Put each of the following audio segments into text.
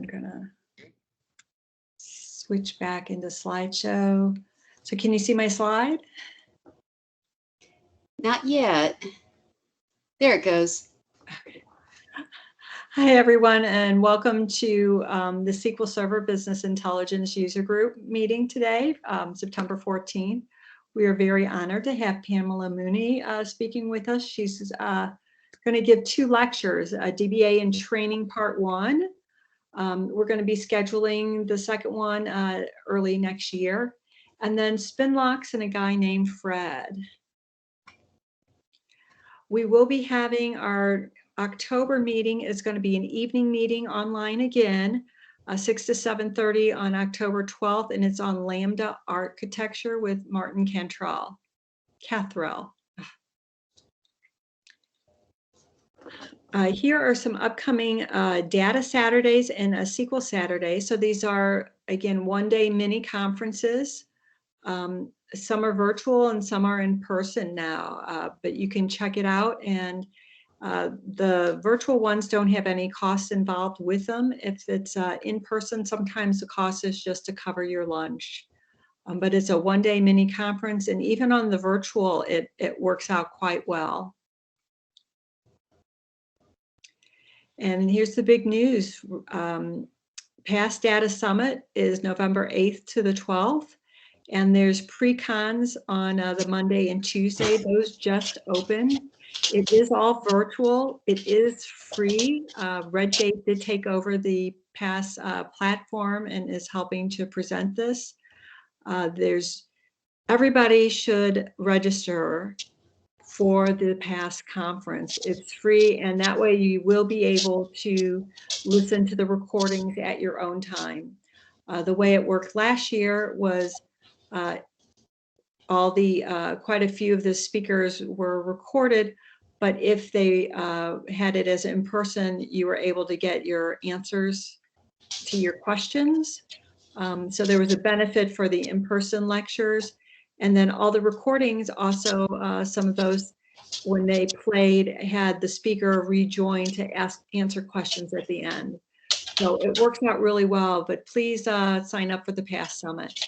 gonna switch back into slideshow. So can you see my slide? Not yet. There it goes. Hi, everyone, and welcome to the SQL Server Business Intelligence User Group meeting today, September 14th. We are very honored to have Pamela Mooney speaking with us. She's going to give 2 lectures, DBA and Training Part 1. We're going to be scheduling the second one early next year. And then Spinlocks and a guy named Fred. We will be having our October meeting. Is going to be an evening meeting online again, 6 to 7:30 on October 12th, and it's on Lambda Architecture with Martin Cattrall. Here are some upcoming data Saturdays and a SQL Saturday. So these are, again, one-day mini conferences. Some are virtual and some are in person now, but you can check it out. And the virtual ones don't have any costs involved with them. If it's in person, sometimes the cost is just to cover your lunch. But it's a one-day mini conference, and even on the virtual, it works out quite well. And here's the big news. Past Data Summit is November 8th to the 12th. And there's pre-cons on the Monday and Tuesday. Those just opened. It is all virtual. It is free. Redgate did take over the past platform and is helping to present this. Everybody should register for the past conference. It's free, and that way you will be able to listen to the recordings at your own time. The way it worked last year was quite a few of the speakers were recorded, but if they had it as in person, you were able to get your answers to your questions. So there was a benefit for the in-person lectures. And then all the recordings also, some of those, when they played, had the speaker rejoin to answer questions at the end. So it works out really well, but please sign up for the past summit.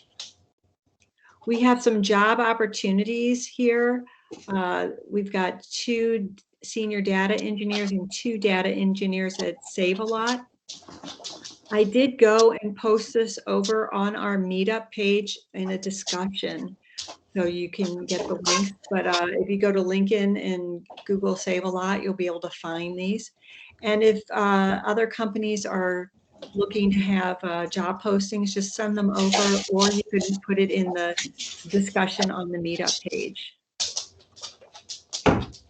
We have some job opportunities here. We've got 2 senior data engineers and 2 data engineers at Save-A-Lot. I did go and post this over on our meetup page in a discussion, so you can get the links. But if you go to LinkedIn and Google Save-A-Lot, you'll be able to find these. And if other companies are looking to have job postings, just send them over, or you could put it in the discussion on the meetup page.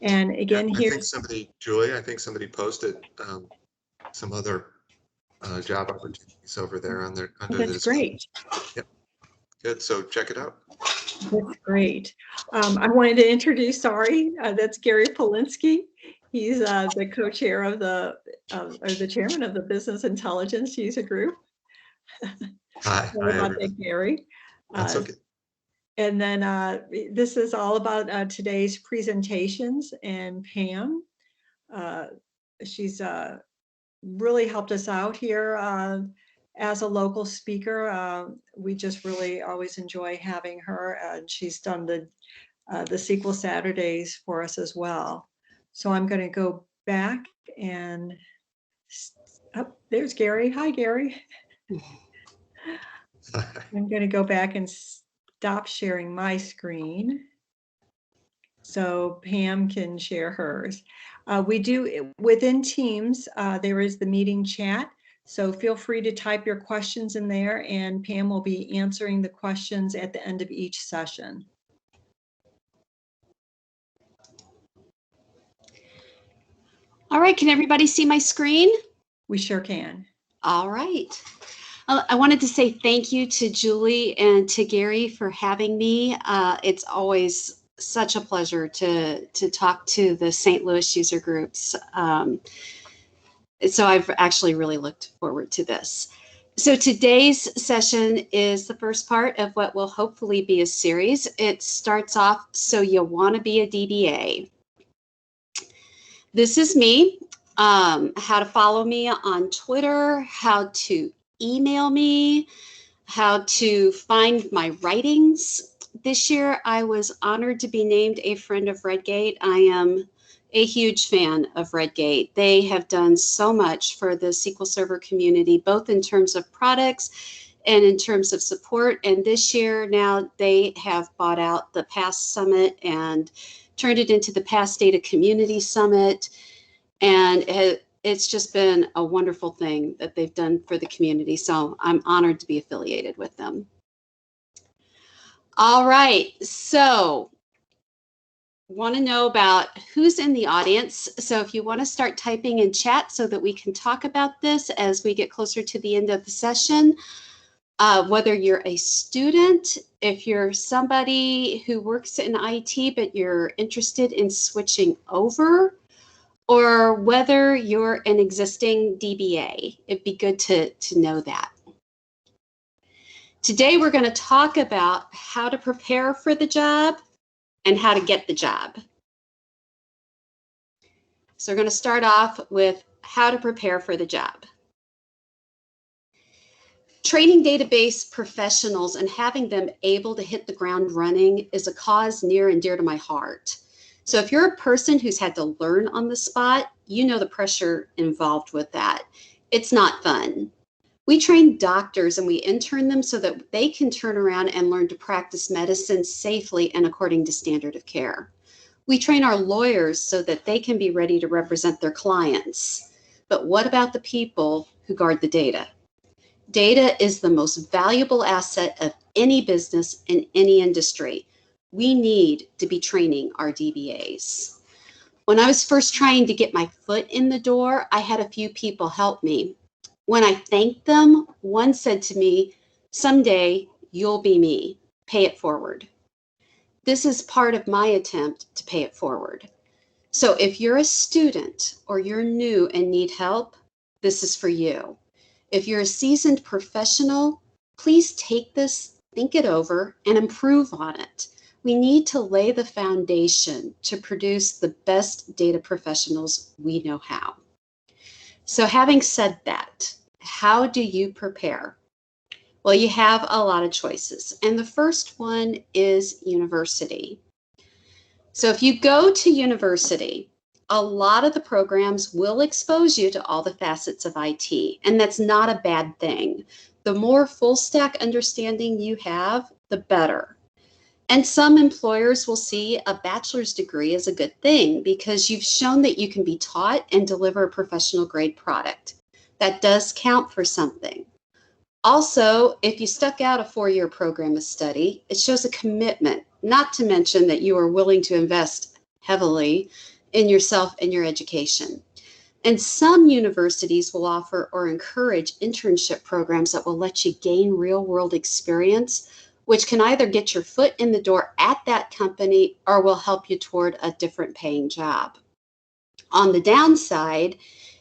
And again, I here, think somebody, Julie, I think somebody posted some other job opportunities over there under that's great. Yep. Good. So check it out. That's great. I wanted to introduce, that's Gary Polinsky. He's the co-chair of or the chairman of the Business Intelligence User Group. Hi. Sorry about that, Gary. That's okay. And then this is all about today's presentations, and Pam, she's really helped us out here as a local speaker. We just really always enjoy having her, and she's done the SQL Saturdays for us as well. So I'm going to go back and, there's Gary. Hi, Gary. I'm going to go back and stop sharing my screen so Pam can share hers. We do, within Teams, there is the meeting chat. So feel free to type your questions in there, and Pam will be answering the questions at the end of each session. All right, can everybody see my screen? We sure can. All right. I wanted to say thank you to Julie and to Gary for having me. It's always such a pleasure to talk to the St. Louis user groups. So I've actually really looked forward to this. So today's session is the first part of what will hopefully be a series. It starts off, so you want to be a DBA. This is me. how to follow me on Twitter, how to email me, how to find my writings. This year, I was honored to be named a friend of Redgate. I am a huge fan of Redgate. They have done so much for the SQL Server community, both in terms of products and in terms of support. And this year now they have bought out the Past Summit and turned it into the Past Data Community Summit. And it's just been a wonderful thing that they've done for the community. So I'm honored to be affiliated with them. All right, so want to know about who's in the audience. So if you want to start typing in chat so that we can talk about this as we get closer to the end of the session, whether you're a student, if you're somebody who works in IT but you're interested in switching over, or whether you're an existing DBA, it'd be good to know that. Today we're going to talk about how to prepare for the job and how to get the job. So we're going to start off with how to prepare for the job. Training database professionals and having them able to hit the ground running is a cause near and dear to my heart. So if you're a person who's had to learn on the spot, you know the pressure involved with that. It's not fun. We train doctors and we intern them so that they can turn around and learn to practice medicine safely and according to standard of care. We train our lawyers so that they can be ready to represent their clients. But what about the people who guard the data? Data is the most valuable asset of any business in any industry. We need to be training our DBAs. When I was first trying to get my foot in the door, I had a few people help me. When I thanked them, one said to me, "Someday you'll be me. Pay it forward." This is part of my attempt to pay it forward. So if you're a student or you're new and need help, this is for you. If you're a seasoned professional, please take this, think it over, and improve on it. We need to lay the foundation to produce the best data professionals we know how. So having said that, how do you prepare? Well, you have a lot of choices. And the first one is university. So if you go to university, a lot of the programs will expose you to all the facets of IT, and that's not a bad thing. The more full stack understanding you have, the better. And some employers will see a bachelor's degree as a good thing because you've shown that you can be taught and deliver a professional grade product. That does count for something. Also, if you stuck out a 4-year program of study, it shows a commitment, not to mention that you are willing to invest heavily in yourself and your education. And some universities will offer or encourage internship programs that will let you gain real-world experience, which can either get your foot in the door at that company or will help you toward a different paying job. On the downside,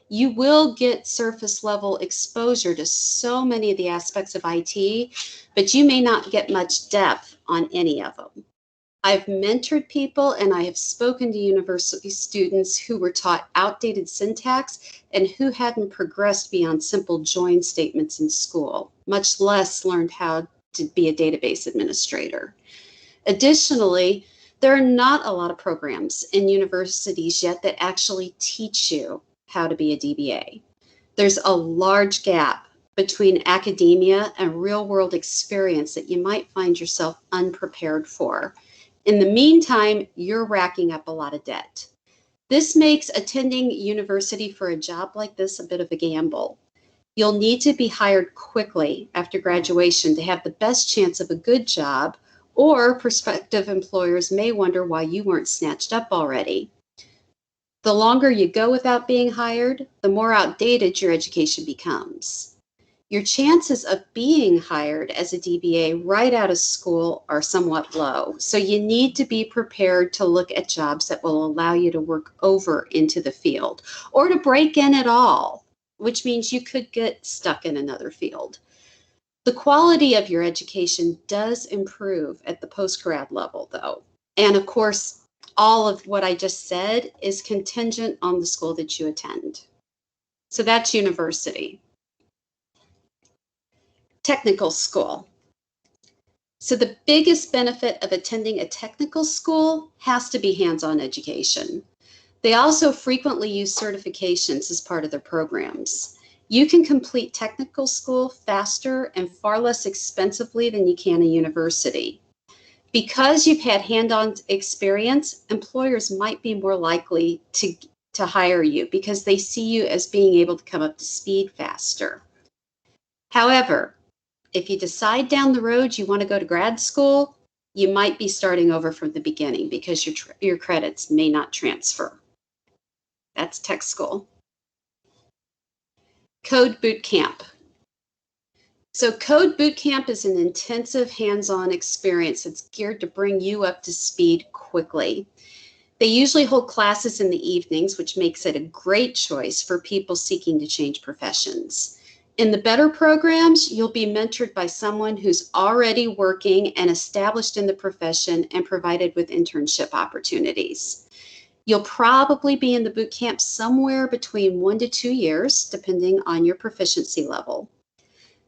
you will get surface level exposure to so many of the aspects of IT, but you may not get much depth on any of them. I've mentored people and I have spoken to university students who were taught outdated syntax and who hadn't progressed beyond simple join statements in school, much less learned how to be a database administrator. Additionally, there are not a lot of programs in universities yet that actually teach you how to be a DBA. There's a large gap between academia and real-world experience that you might find yourself unprepared for. In the meantime, you're racking up a lot of debt. This makes attending university for a job like this a bit of a gamble. You'll need to be hired quickly after graduation to have the best chance of a good job, or prospective employers may wonder why you weren't snatched up already. The longer you go without being hired, the more outdated your education becomes. Your chances of being hired as a DBA right out of school are somewhat low, so you need to be prepared to look at jobs that will allow you to work over into the field or to break in at all, which means you could get stuck in another field. The quality of your education does improve at the post-grad level, though. And of course, all of what I just said is contingent on the school that you attend. So that's university. Technical school. So the biggest benefit of attending a technical school has to be hands-on education. They also frequently use certifications as part of their programs. You can complete technical school faster and far less expensively than you can a university. Because you've had hand-on experience, employers might be more likely to hire you because they see you as being able to come up to speed faster. However, if you decide down the road you want to go to grad school, you might be starting over from the beginning because your credits may not transfer. That's tech school. Code Boot Camp. So Code Boot Camp is an intensive hands-on experience that's geared to bring you up to speed quickly. They usually hold classes in the evenings, which makes it a great choice for people seeking to change professions. In the better programs, you'll be mentored by someone who's already working and established in the profession and provided with internship opportunities. You'll probably be in the boot camp somewhere between 1 to 2 years, depending on your proficiency level.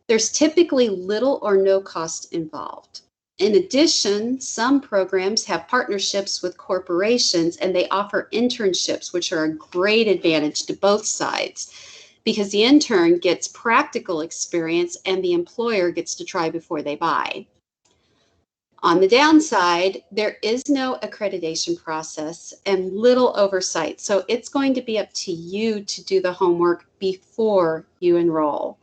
There's typically little or no cost involved. In addition, some programs have partnerships with corporations and they offer internships, which are a great advantage to both sides because the intern gets practical experience and the employer gets to try before they buy. On the downside, there is no accreditation process and little oversight, so it's going to be up to you to do the homework before you enroll.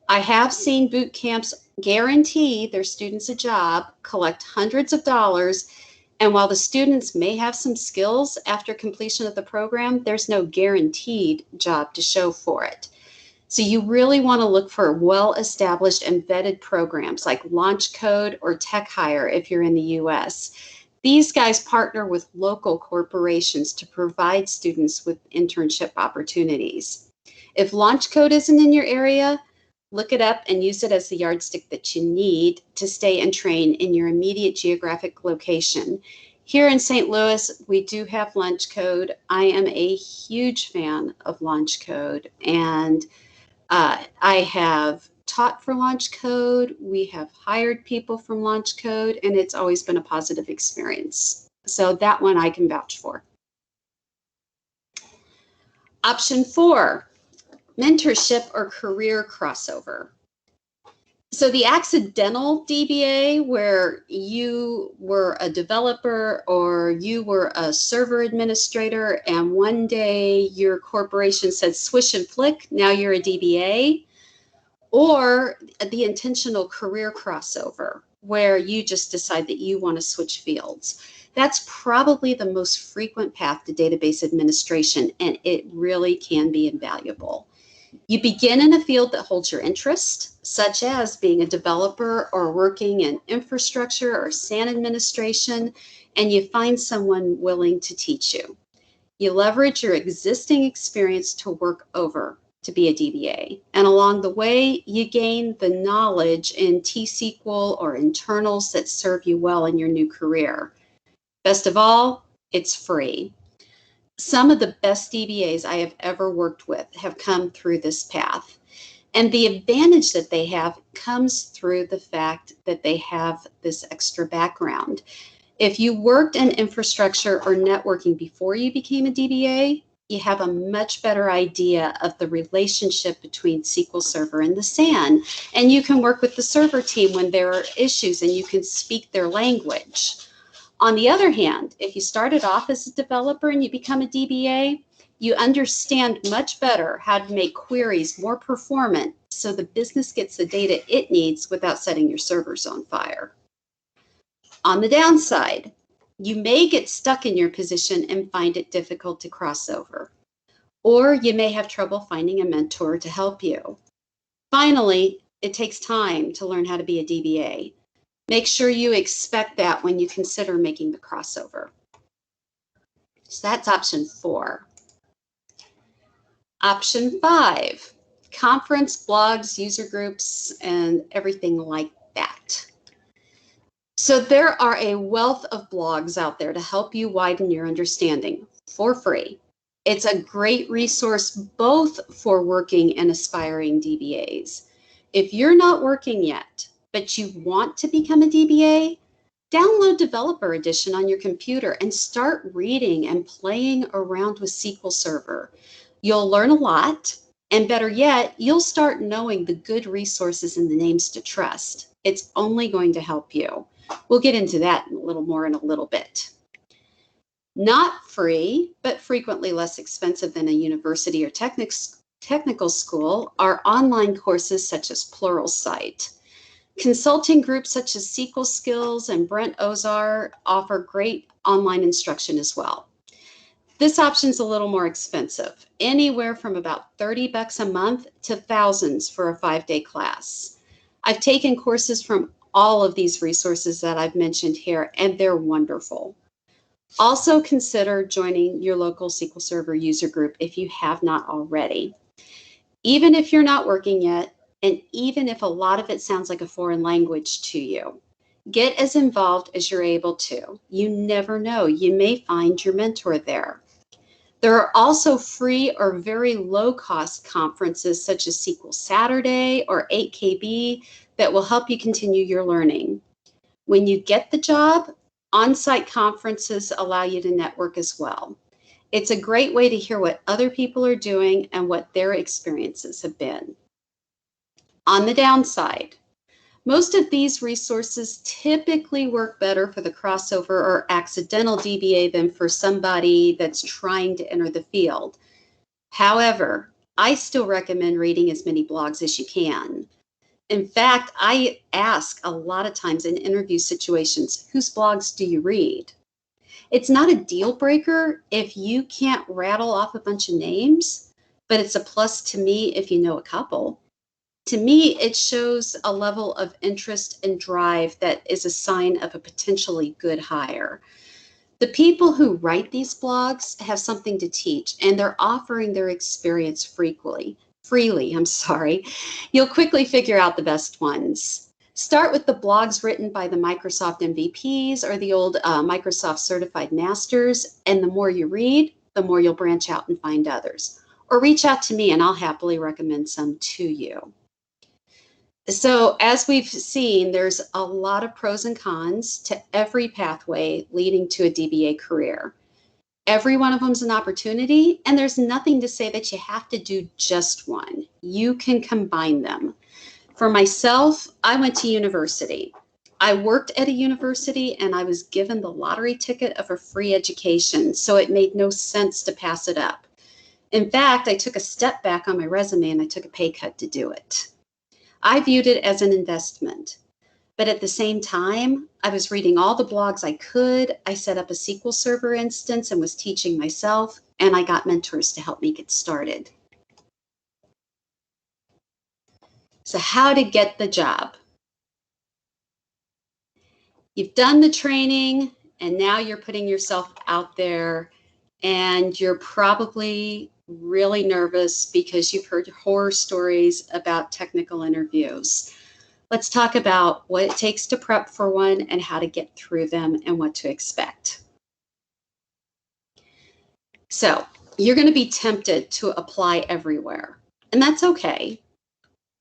I have seen boot camps guarantee their students a job, collect hundreds of dollars, and while the students may have some skills after completion of the program, there's no guaranteed job to show for it. So you really want to look for well-established and vetted programs like Launch Code or Tech Hire if you're in the US. These guys partner with local corporations to provide students with internship opportunities. If Launch Code isn't in your area, look it up and use it as the yardstick that you need to stay and train in your immediate geographic location. Here in St. Louis, we do have Launch Code. I am a huge fan of Launch Code, and I have taught for Launch Code. We have hired people from Launch Code, and it's always been a positive experience. So that one I can vouch for. Option 4. Mentorship or career crossover. So the accidental DBA, where you were a developer or you were a server administrator and one day your corporation said swish and flick, now you're a DBA, or the intentional career crossover, where you just decide that you want to switch fields. That's probably the most frequent path to database administration, and it really can be invaluable. You begin in a field that holds your interest, such as being a developer or working in infrastructure or SAN administration, and you find someone willing to teach you. You leverage your existing experience to work over to be a DBA. And along the way, you gain the knowledge in T-SQL or internals that serve you well in your new career. Best of all, it's free. Some of the best DBAs I have ever worked with have come through this path. And the advantage that they have comes through the fact that they have this extra background. If you worked in infrastructure or networking before you became a DBA, you have a much better idea of the relationship between SQL Server and the SAN. And you can work with the server team when there are issues and you can speak their language. On the other hand, if you started off as a developer and you become a DBA, you understand much better how to make queries more performant so the business gets the data it needs without setting your servers on fire. On the downside, you may get stuck in your position and find it difficult to cross over, or you may have trouble finding a mentor to help you. Finally, it takes time to learn how to be a DBA. Make sure you expect that when you consider making the crossover. So that's option 4. Option 5, conference, blogs, user groups, and everything like that. So there are a wealth of blogs out there to help you widen your understanding for free. It's a great resource both for working and aspiring DBAs. If you're not working yet, but you want to become a DBA, download Developer Edition on your computer and start reading and playing around with SQL Server. You'll learn a lot, and better yet, you'll start knowing the good resources and the names to trust. It's only going to help you. We'll get into that a little more in a little bit. Not free, but frequently less expensive than a university or technical school are online courses such as Pluralsight. Consulting groups such as SQL Skills and Brent Ozar offer great online instruction as well. This option is a little more expensive, anywhere from about $30 a month to thousands for a 5-day class. I've taken courses from all of these resources that I've mentioned here, and they're wonderful. Also consider joining your local SQL Server user group if you have not already. Even if you're not working yet, and even if a lot of it sounds like a foreign language to you, get as involved as you're able to. You never know, you may find your mentor there. There are also free or very low-cost conferences such as SQL Saturday or 8KB that will help you continue your learning. When you get the job, on-site conferences allow you to network as well. It's a great way to hear what other people are doing and what their experiences have been. On the downside, most of these resources typically work better for the crossover or accidental DBA than for somebody that's trying to enter the field. However, I still recommend reading as many blogs as you can. In fact, I ask a lot of times in interview situations, whose blogs do you read? It's not a deal breaker if you can't rattle off a bunch of names, but it's a plus to me if you know a couple. To me, it shows a level of interest and drive that is a sign of a potentially good hire. The people who write these blogs have something to teach, and they're offering their experience freely. You'll quickly figure out the best ones. Start with the blogs written by the Microsoft MVPs or the old Microsoft Certified Masters, and the more you read, the more you'll branch out and find others. Or reach out to me and I'll happily recommend some to you. So as we've seen, there's a lot of pros and cons to every pathway leading to a DBA career. Every one of them is an opportunity, and there's nothing to say that you have to do just one. You can combine them. For myself, I went to university. I worked at a university, and I was given the lottery ticket of a free education, so it made no sense to pass it up. In fact, I took a step back on my resume, and I took a pay cut to do it. I viewed it as an investment. But at the same time, I was reading all the blogs I could. I set up a SQL Server instance and was teaching myself, and I got mentors to help me get started. So how to get the job? You've done the training, and now you're putting yourself out there, and you're probably really nervous because you've heard horror stories about technical interviews. Let's talk about what it takes to prep for one and how to get through them and what to expect. So you're going to be tempted to apply everywhere, and that's okay.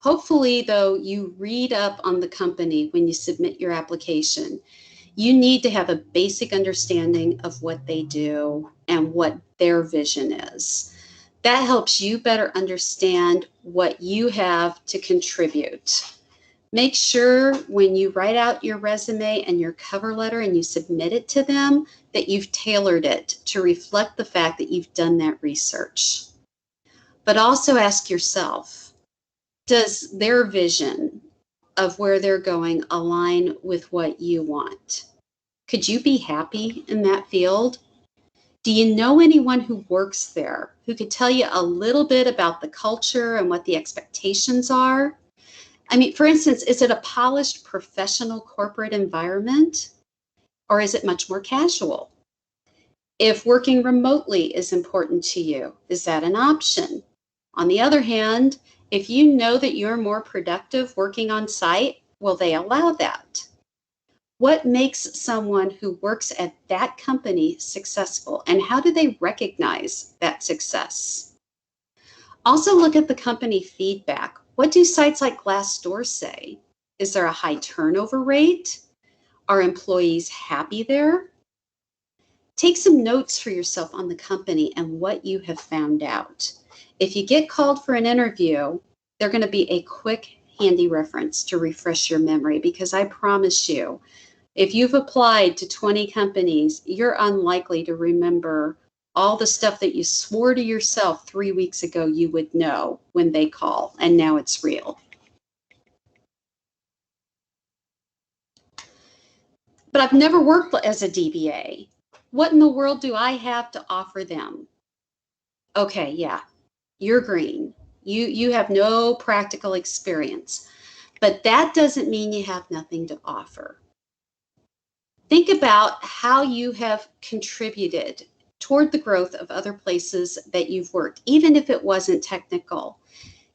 Hopefully, though, you read up on the company when you submit your application. You need to have a basic understanding of what they do and what their vision is. That helps you better understand what you have to contribute. Make sure when you write out your resume and your cover letter and you submit it to them that you've tailored it to reflect the fact that you've done that research. But also ask yourself, does their vision of where they're going align with what you want? Could you be happy in that field? Do you know anyone who works there who could tell you a little bit about the culture and what the expectations are? I mean, for instance, is it a polished professional corporate environment, or is it much more casual? If working remotely is important to you, is that an option? On the other hand, if you know that you're more productive working on site, will they allow that? What makes someone who works at that company successful, and how do they recognize that success? Also look at the company feedback. What do sites like Glassdoor say? Is there a high turnover rate? Are employees happy there? Take some notes for yourself on the company and what you have found out. If you get called for an interview, they're going to be a quick, handy reference to refresh your memory, because I promise you, if you've applied to 20 companies, you're unlikely to remember all the stuff that you swore to yourself 3 weeks ago you would know when they call, and now it's real. But I've never worked as a DBA. What in the world do I have to offer them? Okay, yeah, you're green. You have no practical experience, but that doesn't mean you have nothing to offer. Think about how you have contributed toward the growth of other places that you've worked, even if it wasn't technical.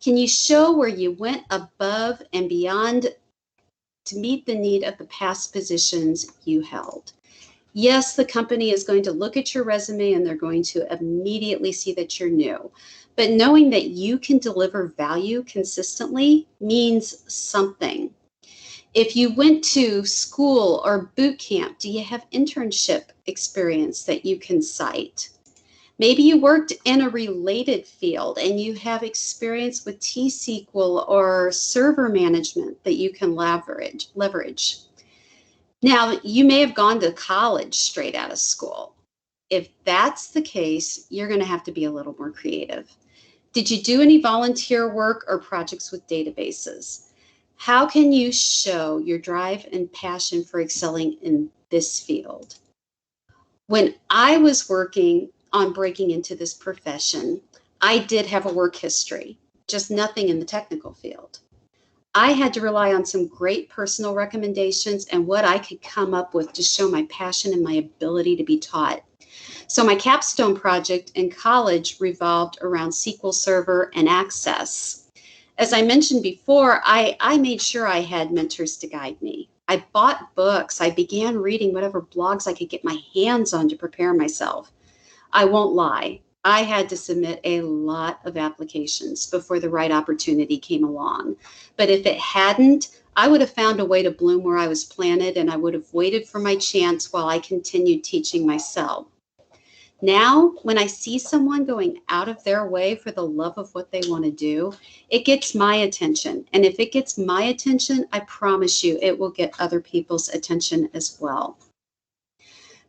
Can you show where you went above and beyond to meet the need of the past positions you held? Yes, the company is going to look at your resume and they're going to immediately see that you're new. But knowing that you can deliver value consistently means something. If you went to school or boot camp, do you have internship experience that you can cite? Maybe you worked in a related field and you have experience with T-SQL or server management that you can leverage. Now, you may have gone to college straight out of school. If that's the case, you're going to have to be a little more creative. Did you do any volunteer work or projects with databases? How can you show your drive and passion for excelling in this field? When I was working on breaking into this profession, I did have a work history, just nothing in the technical field. I had to rely on some great personal recommendations and what I could come up with to show my passion and my ability to be taught. So my capstone project in college revolved around SQL Server and Access. As I mentioned before, I made sure I had mentors to guide me. I bought books. I began reading whatever blogs I could get my hands on to prepare myself. I won't lie. I had to submit a lot of applications before the right opportunity came along. But if it hadn't, I would have found a way to bloom where I was planted, and I would have waited for my chance while I continued teaching myself. Now, when I see someone going out of their way for the love of what they want to do, it gets my attention. And if it gets my attention, I promise you it will get other people's attention as well.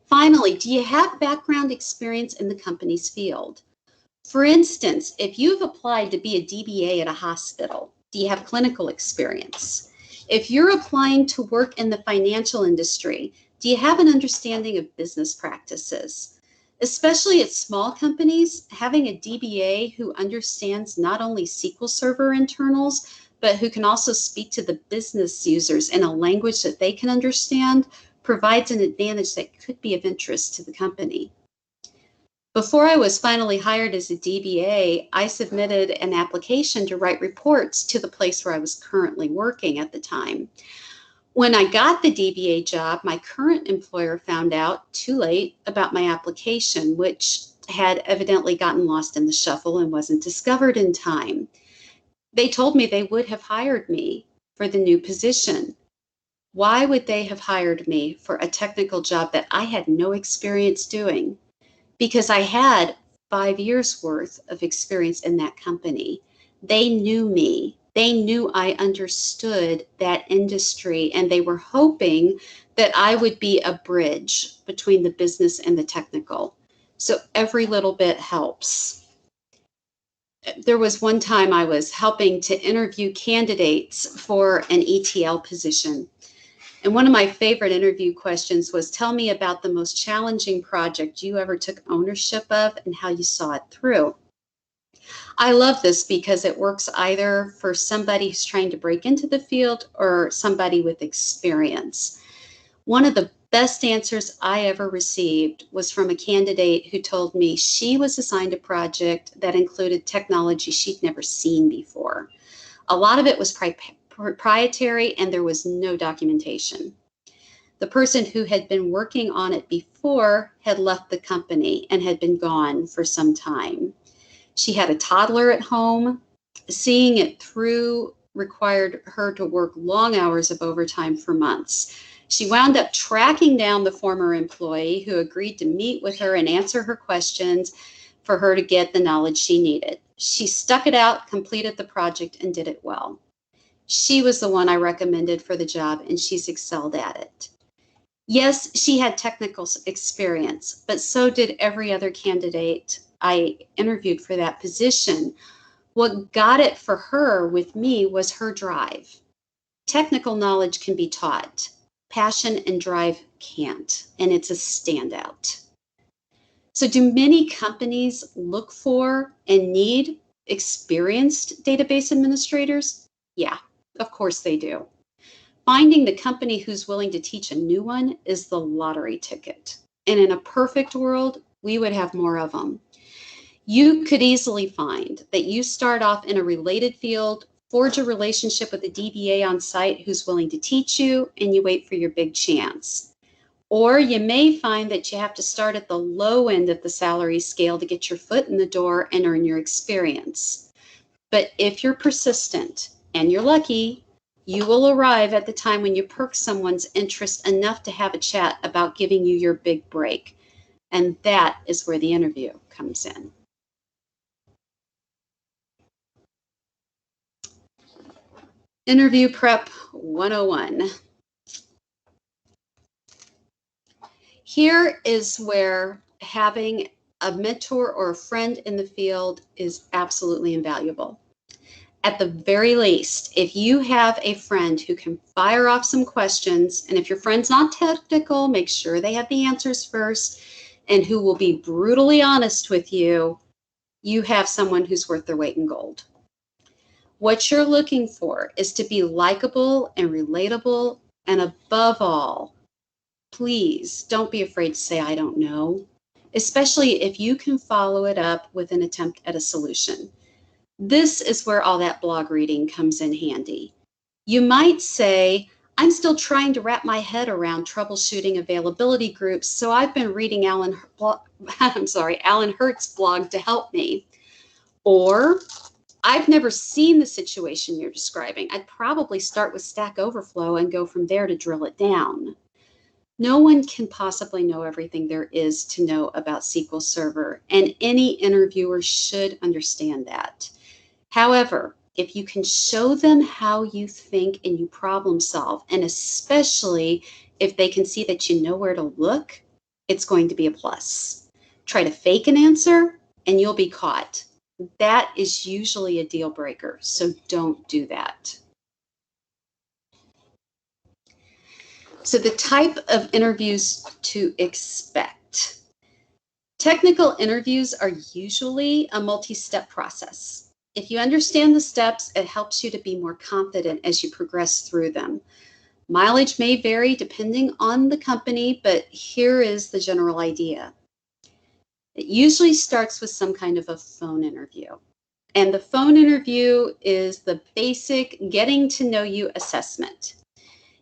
Finally, do you have background experience in the company's field? For instance, if you've applied to be a DBA at a hospital, do you have clinical experience? If you're applying to work in the financial industry, do you have an understanding of business practices? Especially at small companies, having a DBA who understands not only SQL Server internals, but who can also speak to the business users in a language that they can understand provides an advantage that could be of interest to the company. Before I was finally hired as a DBA, I submitted an application to write reports to the place where I was currently working at the time. When I got the DBA job, my current employer found out too late about my application, which had evidently gotten lost in the shuffle and wasn't discovered in time. They told me they would have hired me for the new position. Why would they have hired me for a technical job that I had no experience doing? Because I had 5 years worth of experience in that company. They knew me. They knew I understood that industry, and they were hoping that I would be a bridge between the business and the technical. So every little bit helps. There was one time I was helping to interview candidates for an ETL position. And one of my favorite interview questions was, tell me about the most challenging project you ever took ownership of and how you saw it through. I love this because it works either for somebody who's trying to break into the field or somebody with experience. One of the best answers I ever received was from a candidate who told me she was assigned a project that included technology she'd never seen before. A lot of it was proprietary and there was no documentation. The person who had been working on it before had left the company and had been gone for some time. She had a toddler at home. Seeing it through required her to work long hours of overtime for months. She wound up tracking down the former employee who agreed to meet with her and answer her questions for her to get the knowledge she needed. She stuck it out, completed the project, and did it well. She was the one I recommended for the job, and she's excelled at it. Yes, she had technical experience, but so did every other candidate I interviewed for that position. What got it for her with me was her drive. Technical knowledge can be taught. Passion and drive can't, and it's a standout. So do many companies look for and need experienced database administrators? Yeah, of course they do. Finding the company who's willing to teach a new one is the lottery ticket. And in a perfect world, we would have more of them. You could easily find that you start off in a related field, forge a relationship with a DBA on site who's willing to teach you, and you wait for your big chance. Or you may find that you have to start at the low end of the salary scale to get your foot in the door and earn your experience. But if you're persistent and you're lucky, you will arrive at the time when you perk someone's interest enough to have a chat about giving you your big break. And that is where the interview comes in. Interview Prep 101. Here is where having a mentor or a friend in the field is absolutely invaluable. At the very least, if you have a friend who can fire off some questions, and if your friend's not technical, make sure they have the answers first, and who will be brutally honest with you, you have someone who's worth their weight in gold. What you're looking for is to be likable and relatable, and above all, please don't be afraid to say, I don't know, especially if you can follow it up with an attempt at a solution. This is where all that blog reading comes in handy. You might say, I'm still trying to wrap my head around troubleshooting availability groups, so I've been reading Alan Hurt's blog to help me. Or, I've never seen the situation you're describing. I'd probably start with Stack Overflow and go from there to drill it down. No one can possibly know everything there is to know about SQL Server, and any interviewer should understand that. However, if you can show them how you think and you problem solve, and especially if they can see that you know where to look, it's going to be a plus. Try to fake an answer and you'll be caught. That is usually a deal breaker, so don't do that. So the type of interviews to expect. Technical interviews are usually a multi-step process. If you understand the steps, it helps you to be more confident as you progress through them. Mileage may vary depending on the company, but here is the general idea. It usually starts with some kind of a phone interview. And the phone interview is the basic getting to know you assessment.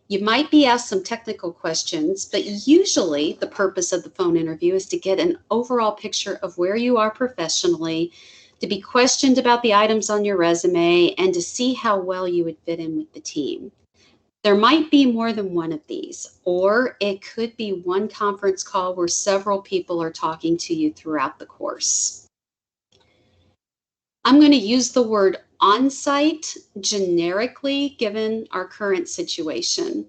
You might be asked some technical questions, but usually the purpose of the phone interview is to get an overall picture of where you are professionally, to be questioned about the items on your resume, and to see how well you would fit in with the team. There might be more than one of these, or it could be one conference call where several people are talking to you throughout the course. I'm going to use the word on-site generically given our current situation.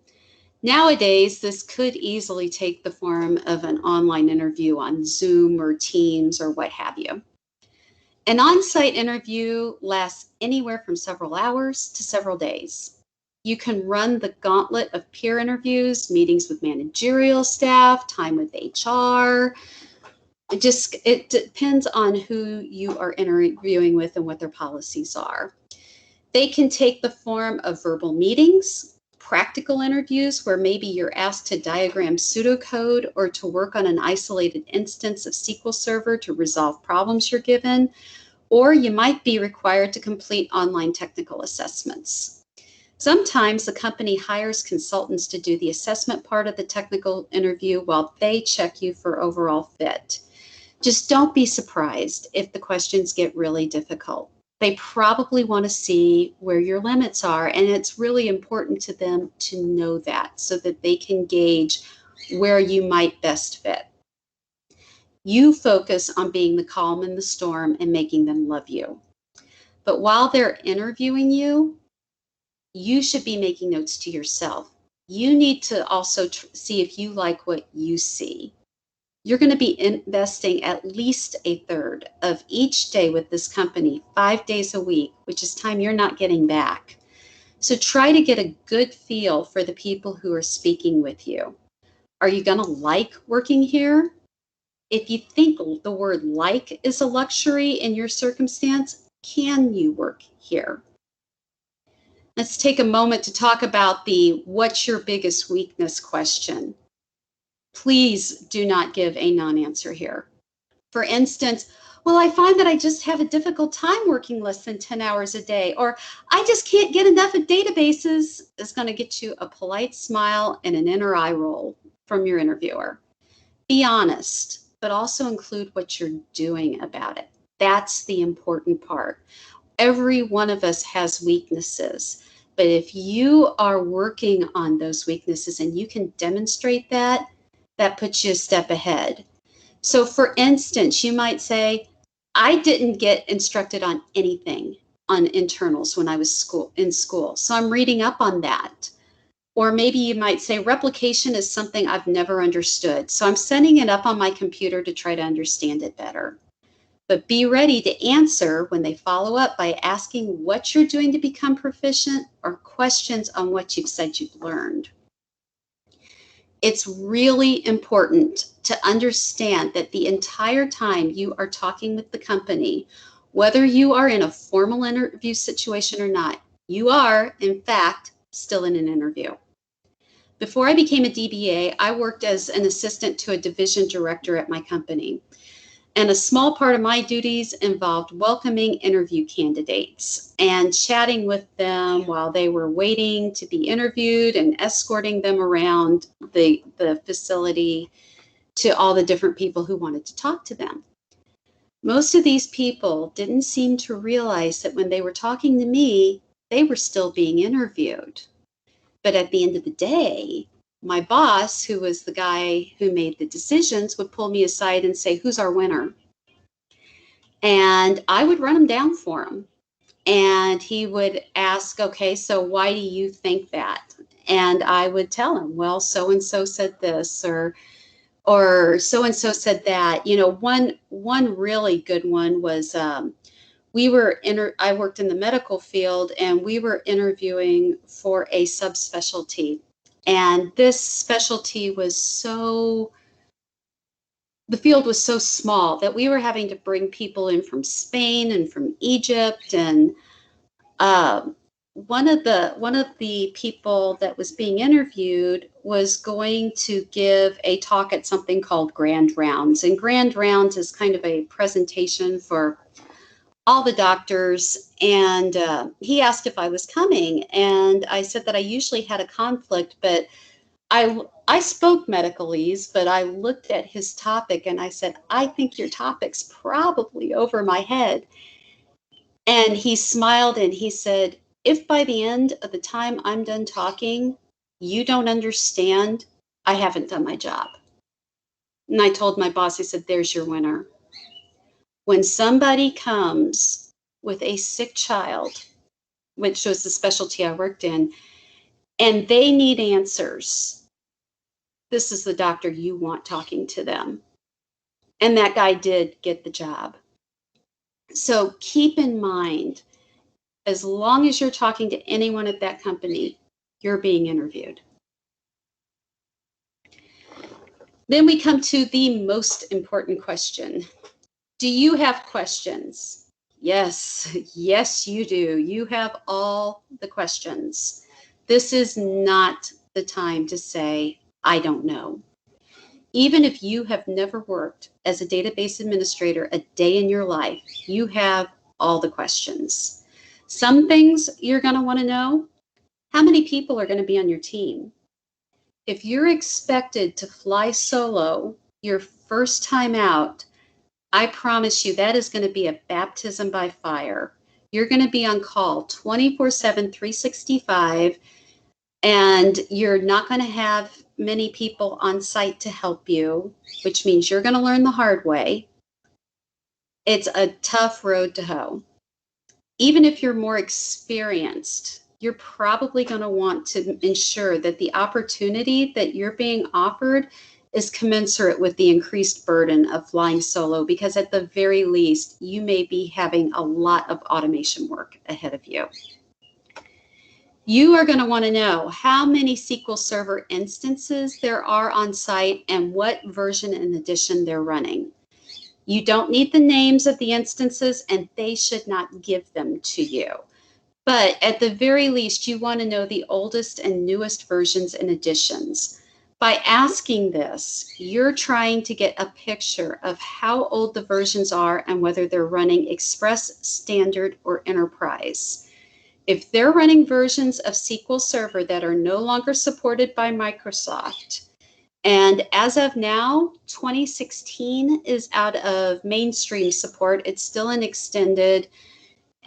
Nowadays, this could easily take the form of an online interview on Zoom or Teams or what have you. An on-site interview lasts anywhere from several hours to several days. You can run the gauntlet of peer interviews, meetings with managerial staff, time with HR. It depends on who you are interviewing with and what their policies are. They can take the form of verbal meetings, practical interviews where maybe you're asked to diagram pseudocode or to work on an isolated instance of SQL Server to resolve problems you're given, or you might be required to complete online technical assessments. Sometimes the company hires consultants to do the assessment part of the technical interview while they check you for overall fit. Just don't be surprised if the questions get really difficult. They probably want to see where your limits are, and it's really important to them to know that so that they can gauge where you might best fit. You focus on being the calm in the storm and making them love you. But while they're interviewing you, you should be making notes to yourself. You need to also see if you like what you see. You're going to be investing at least a third of each day with this company, 5 days a week, which is time you're not getting back. So try to get a good feel for the people who are speaking with you. Are you going to like working here? If you think the word like is a luxury in your circumstance, can you work here? Let's take a moment to talk about the what's your biggest weakness question. Please do not give a non-answer here. For instance, well, I find that I just have a difficult time working less than 10 hours a day, or I just can't get enough of databases, is going to get you a polite smile and an inner eye roll from your interviewer. Be honest, but also include what you're doing about it. That's the important part. Every one of us has weaknesses. But if you are working on those weaknesses and you can demonstrate that, that puts you a step ahead. So for instance, you might say, I didn't get instructed on anything on internals when I was in school, so I'm reading up on that. Or maybe you might say, replication is something I've never understood, so I'm setting it up on my computer to try to understand it better. But be ready to answer when they follow up by asking what you're doing to become proficient or questions on what you've said you've learned. It's really important to understand that the entire time you are talking with the company, whether you are in a formal interview situation or not, you are, in fact, still in an interview. Before I became a DBA, I worked as an assistant to a division director at my company. And a small part of my duties involved welcoming interview candidates and chatting with them while they were waiting to be interviewed and escorting them around the facility to all the different people who wanted to talk to them. Most of these people didn't seem to realize that when they were talking to me, they were still being interviewed. But at the end of the day, my boss, who was the guy who made the decisions, would pull me aside and say, who's our winner? And I would run him down for him. And he would ask, okay, so why do you think that? And I would tell him, well, so-and-so said this, or so-and-so said that. You know, one really good one was I worked in the medical field, and we were interviewing for a subspecialty. And this specialty was the field was so small that we were having to bring people in from Spain and from Egypt. And one of the people that was being interviewed was going to give a talk at something called Grand Rounds. And Grand Rounds is kind of a presentation for all the doctors, and he asked if I was coming, and I said that I usually had a conflict, but I spoke medicalese, but I looked at his topic and I said, I think your topic's probably over my head. And he smiled and he said, if by the end of the time I'm done talking, you don't understand, I haven't done my job. And I told my boss, I said, there's your winner. When somebody comes with a sick child, which was the specialty I worked in, and they need answers, this is the doctor you want talking to them. And that guy did get the job. So keep in mind, as long as you're talking to anyone at that company, you're being interviewed. Then we come to the most important question. Do you have questions? Yes, yes, you do. You have all the questions. This is not the time to say, I don't know. Even if you have never worked as a database administrator a day in your life, you have all the questions. Some things you're going to want to know. How many people are going to be on your team? If you're expected to fly solo your first time out, I promise you that is going to be a baptism by fire. You're going to be on call 24/7, 365, and you're not going to have many people on site to help you, which means you're going to learn the hard way. It's a tough road to hoe. Even if you're more experienced, you're probably going to want to ensure that the opportunity that you're being offered is commensurate with the increased burden of flying solo, because at the very least, you may be having a lot of automation work ahead of you. You are going to want to know how many SQL Server instances there are on site and what version and edition they're running. You don't need the names of the instances, and they should not give them to you. But at the very least, you want to know the oldest and newest versions and editions. By asking this, you're trying to get a picture of how old the versions are and whether they're running Express, Standard, or Enterprise. If they're running versions of SQL Server that are no longer supported by Microsoft, and as of now, 2016 is out of mainstream support. It's still in extended,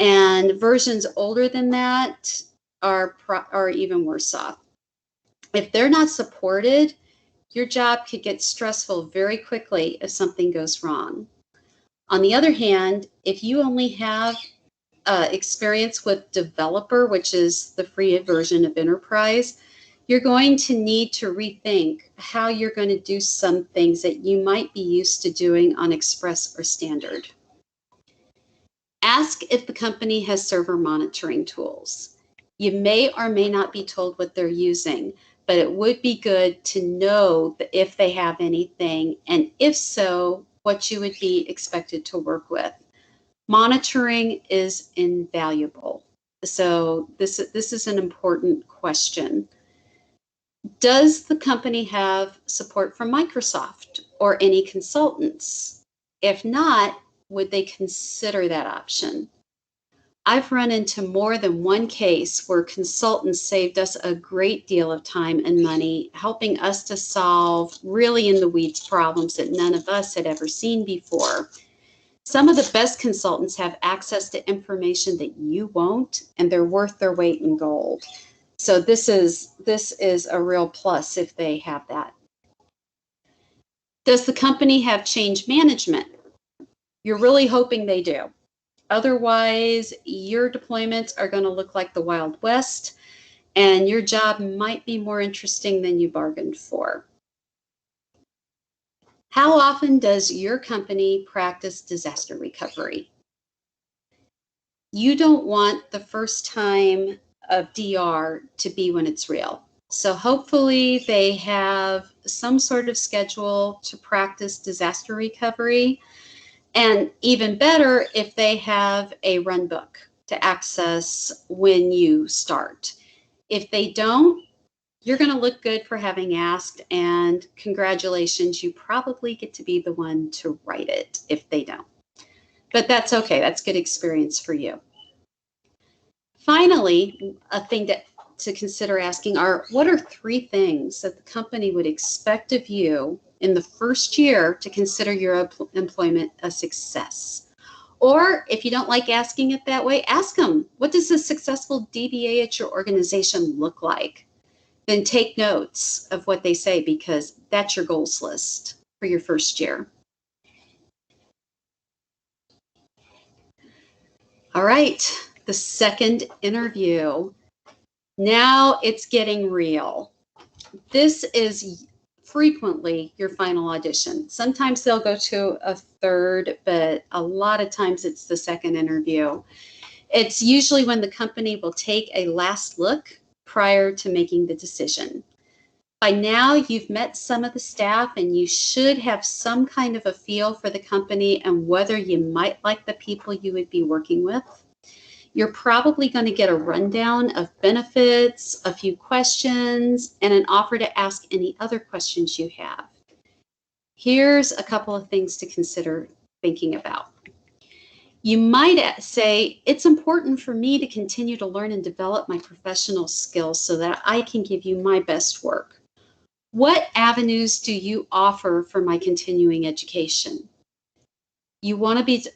and versions older than that are even worse off. If they're not supported, your job could get stressful very quickly if something goes wrong. On the other hand, if you only have experience with Developer, which is the free version of Enterprise, you're going to need to rethink how you're going to do some things that you might be used to doing on Express or Standard. Ask if the company has server monitoring tools. You may or may not be told what they're using, but it would be good to know if they have anything, and if so, what you would be expected to work with. Monitoring is invaluable. So this is an important question. Does the company have support from Microsoft or any consultants? If not, would they consider that option? I've run into more than one case where consultants saved us a great deal of time and money, helping us to solve really in the weeds problems that none of us had ever seen before. Some of the best consultants have access to information that you won't, and they're worth their weight in gold. So this is a real plus if they have that. Does the company have change management? You're really hoping they do. Otherwise, your deployments are going to look like the Wild West, and your job might be more interesting than you bargained for. How often does your company practice disaster recovery? You don't want the first time of DR to be when it's real. So hopefully they have some sort of schedule to practice disaster recovery, and even better if they have a run book to access when you start. If they don't, you're going to look good for having asked, and congratulations, you probably get to be the one to write it if they don't. But that's okay, that's good experience for you. Finally, a thing to consider asking are, what are 3 things that the company would expect of you in the first year to consider your employment a success? Or if you don't like asking it that way, ask them, what does a successful DBA at your organization look like? Then take notes of what they say, because that's your goals list for your first year. All right, the second interview. Now it's getting real. This is frequently your final audition. Sometimes they'll go to a third, but a lot of times it's the second interview. It's usually when the company will take a last look prior to making the decision. By now, you've met some of the staff, and you should have some kind of a feel for the company and whether you might like the people you would be working with. You're probably going to get a rundown of benefits, a few questions, and an offer to ask any other questions you have. Here's a couple of things to consider thinking about. You might say, it's important for me to continue to learn and develop my professional skills so that I can give you my best work. What avenues do you offer for my continuing education? You want to be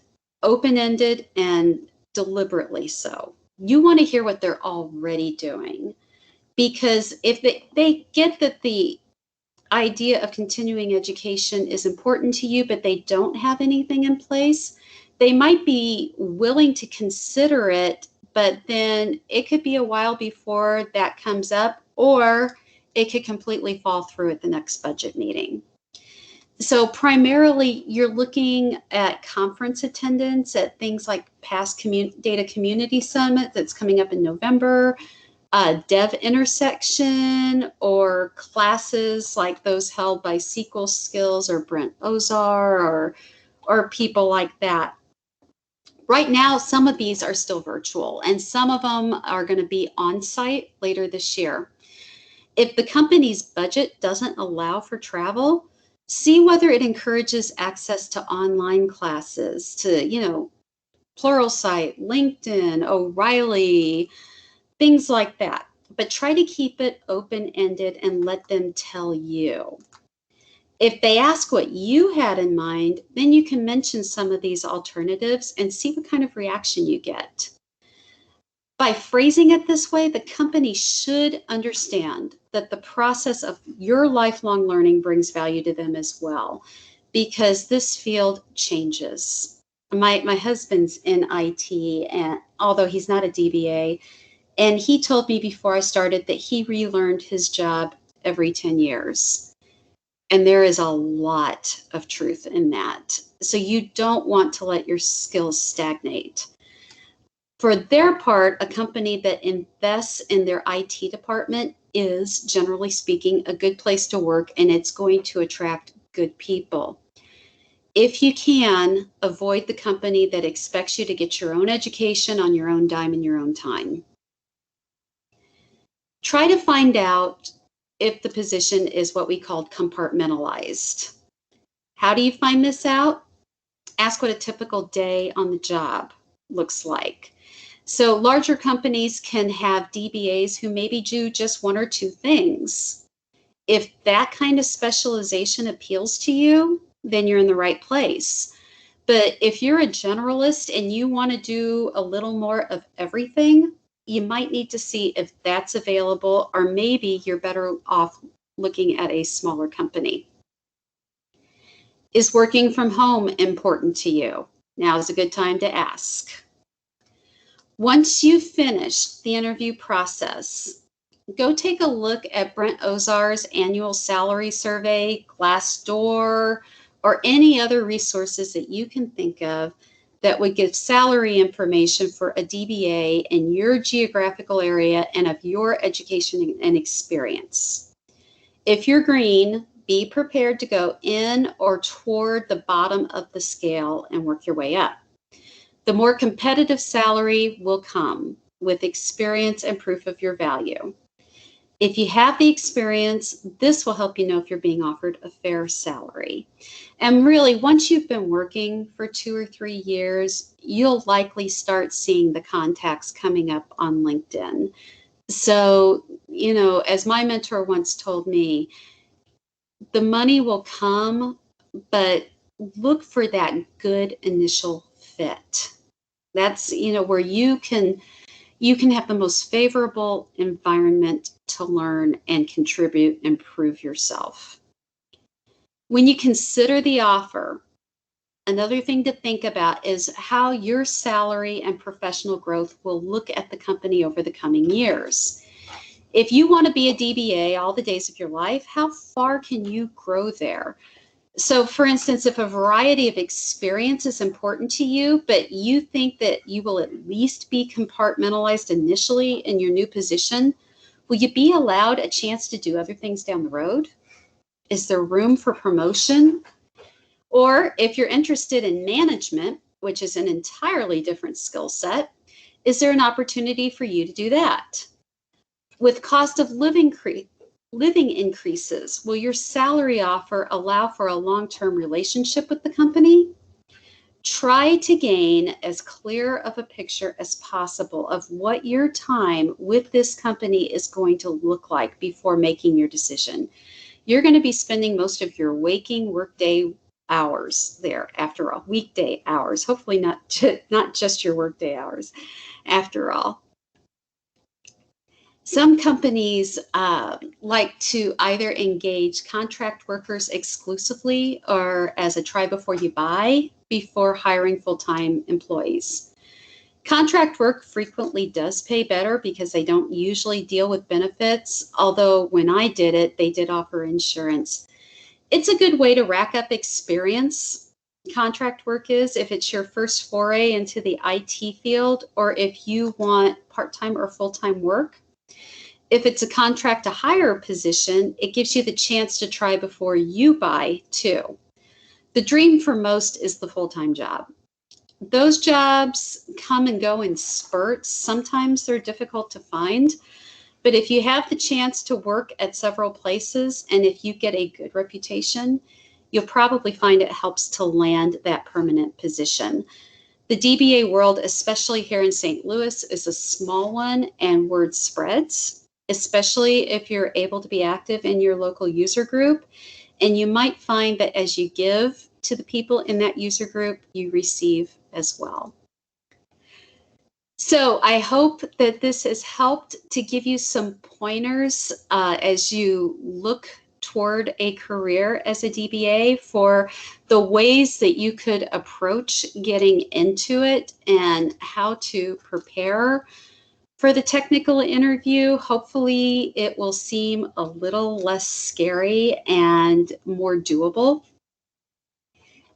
open-ended and deliberately so. You want to hear what they're already doing, because if they get that the idea of continuing education is important to you, but they don't have anything in place, they might be willing to consider it, but then it could be a while before that comes up, or it could completely fall through at the next budget meeting. So primarily, you're looking at conference attendance at things like past Data Community Summit that's coming up in November, Dev Intersection, or classes like those held by SQL Skills or Brent Ozar or people like that. Right now, some of these are still virtual, and some of them are going to be on-site later this year. If the company's budget doesn't allow for travel, see whether it encourages access to online classes, to, Pluralsight, LinkedIn, O'Reilly, things like that. But try to keep it open-ended and let them tell you. If they ask what you had in mind, then you can mention some of these alternatives and see what kind of reaction you get. By phrasing it this way, the company should understand that the process of your lifelong learning brings value to them as well, because this field changes. My husband's in IT, and although he's not a DBA, and he told me before I started that he relearned his job every 10 years. And there is a lot of truth in that. So you don't want to let your skills stagnate. For their part, a company that invests in their IT department is, generally speaking, a good place to work, and it's going to attract good people. If you can, avoid the company that expects you to get your own education on your own dime and your own time. Try to find out if the position is what we call compartmentalized. How do you find this out? Ask what a typical day on the job looks like. So larger companies can have DBAs who maybe do just one or two things. If that kind of specialization appeals to you, then you're in the right place. But if you're a generalist and you want to do a little more of everything, you might need to see if that's available, or maybe you're better off looking at a smaller company. Is working from home important to you? Now is a good time to ask. Once you've finished the interview process, go take a look at Brent Ozar's annual salary survey, Glassdoor, or any other resources that you can think of that would give salary information for a DBA in your geographical area and of your education and experience. If you're green, be prepared to go in or toward the bottom of the scale and work your way up. The more competitive salary will come with experience and proof of your value. If you have the experience, this will help you know if you're being offered a fair salary. And really, once you've been working for 2 or 3 years, you'll likely start seeing the contacts coming up on LinkedIn. So, as my mentor once told me, the money will come, but look for that good initial fit. That's, where you can have the most favorable environment to learn and contribute and prove yourself. When you consider the offer, another thing to think about is how your salary and professional growth will look at the company over the coming years. If you want to be a DBA all the days of your life, how far can you grow there? So, for instance, if a variety of experience is important to you, but you think that you will at least be compartmentalized initially in your new position, will you be allowed a chance to do other things down the road? Is there room for promotion? Or if you're interested in management, which is an entirely different skill set, is there an opportunity for you to do that? With cost of living increases, will your salary offer allow for a long-term relationship with the company? Try to gain as clear of a picture as possible of what your time with this company is going to look like before making your decision. You're going to be spending most of your waking workday hours there, after all, weekday hours, hopefully not just your workday hours, after all. Some companies like to either engage contract workers exclusively or as a try before you buy before hiring full-time employees. Contract work frequently does pay better because they don't usually deal with benefits, although when I did it, they did offer insurance. It's a good way to rack up experience. Contract work is if it's your first foray into the IT field or if you want part-time or full-time work. If it's a contract to hire position, it gives you the chance to try before you buy too. The dream for most is the full-time job. Those jobs come and go in spurts. Sometimes they're difficult to find, but if you have the chance to work at several places and if you get a good reputation, you'll probably find it helps to land that permanent position. The DBA world, especially here in St. Louis, is a small one and word spreads, especially if you're able to be active in your local user group. And you might find that as you give to the people in that user group, you receive as well. So I hope that this has helped to give you some pointers as you look toward a career as a DBA for the ways that you could approach getting into it and how to prepare for the technical interview. Hopefully it will seem a little less scary and more doable.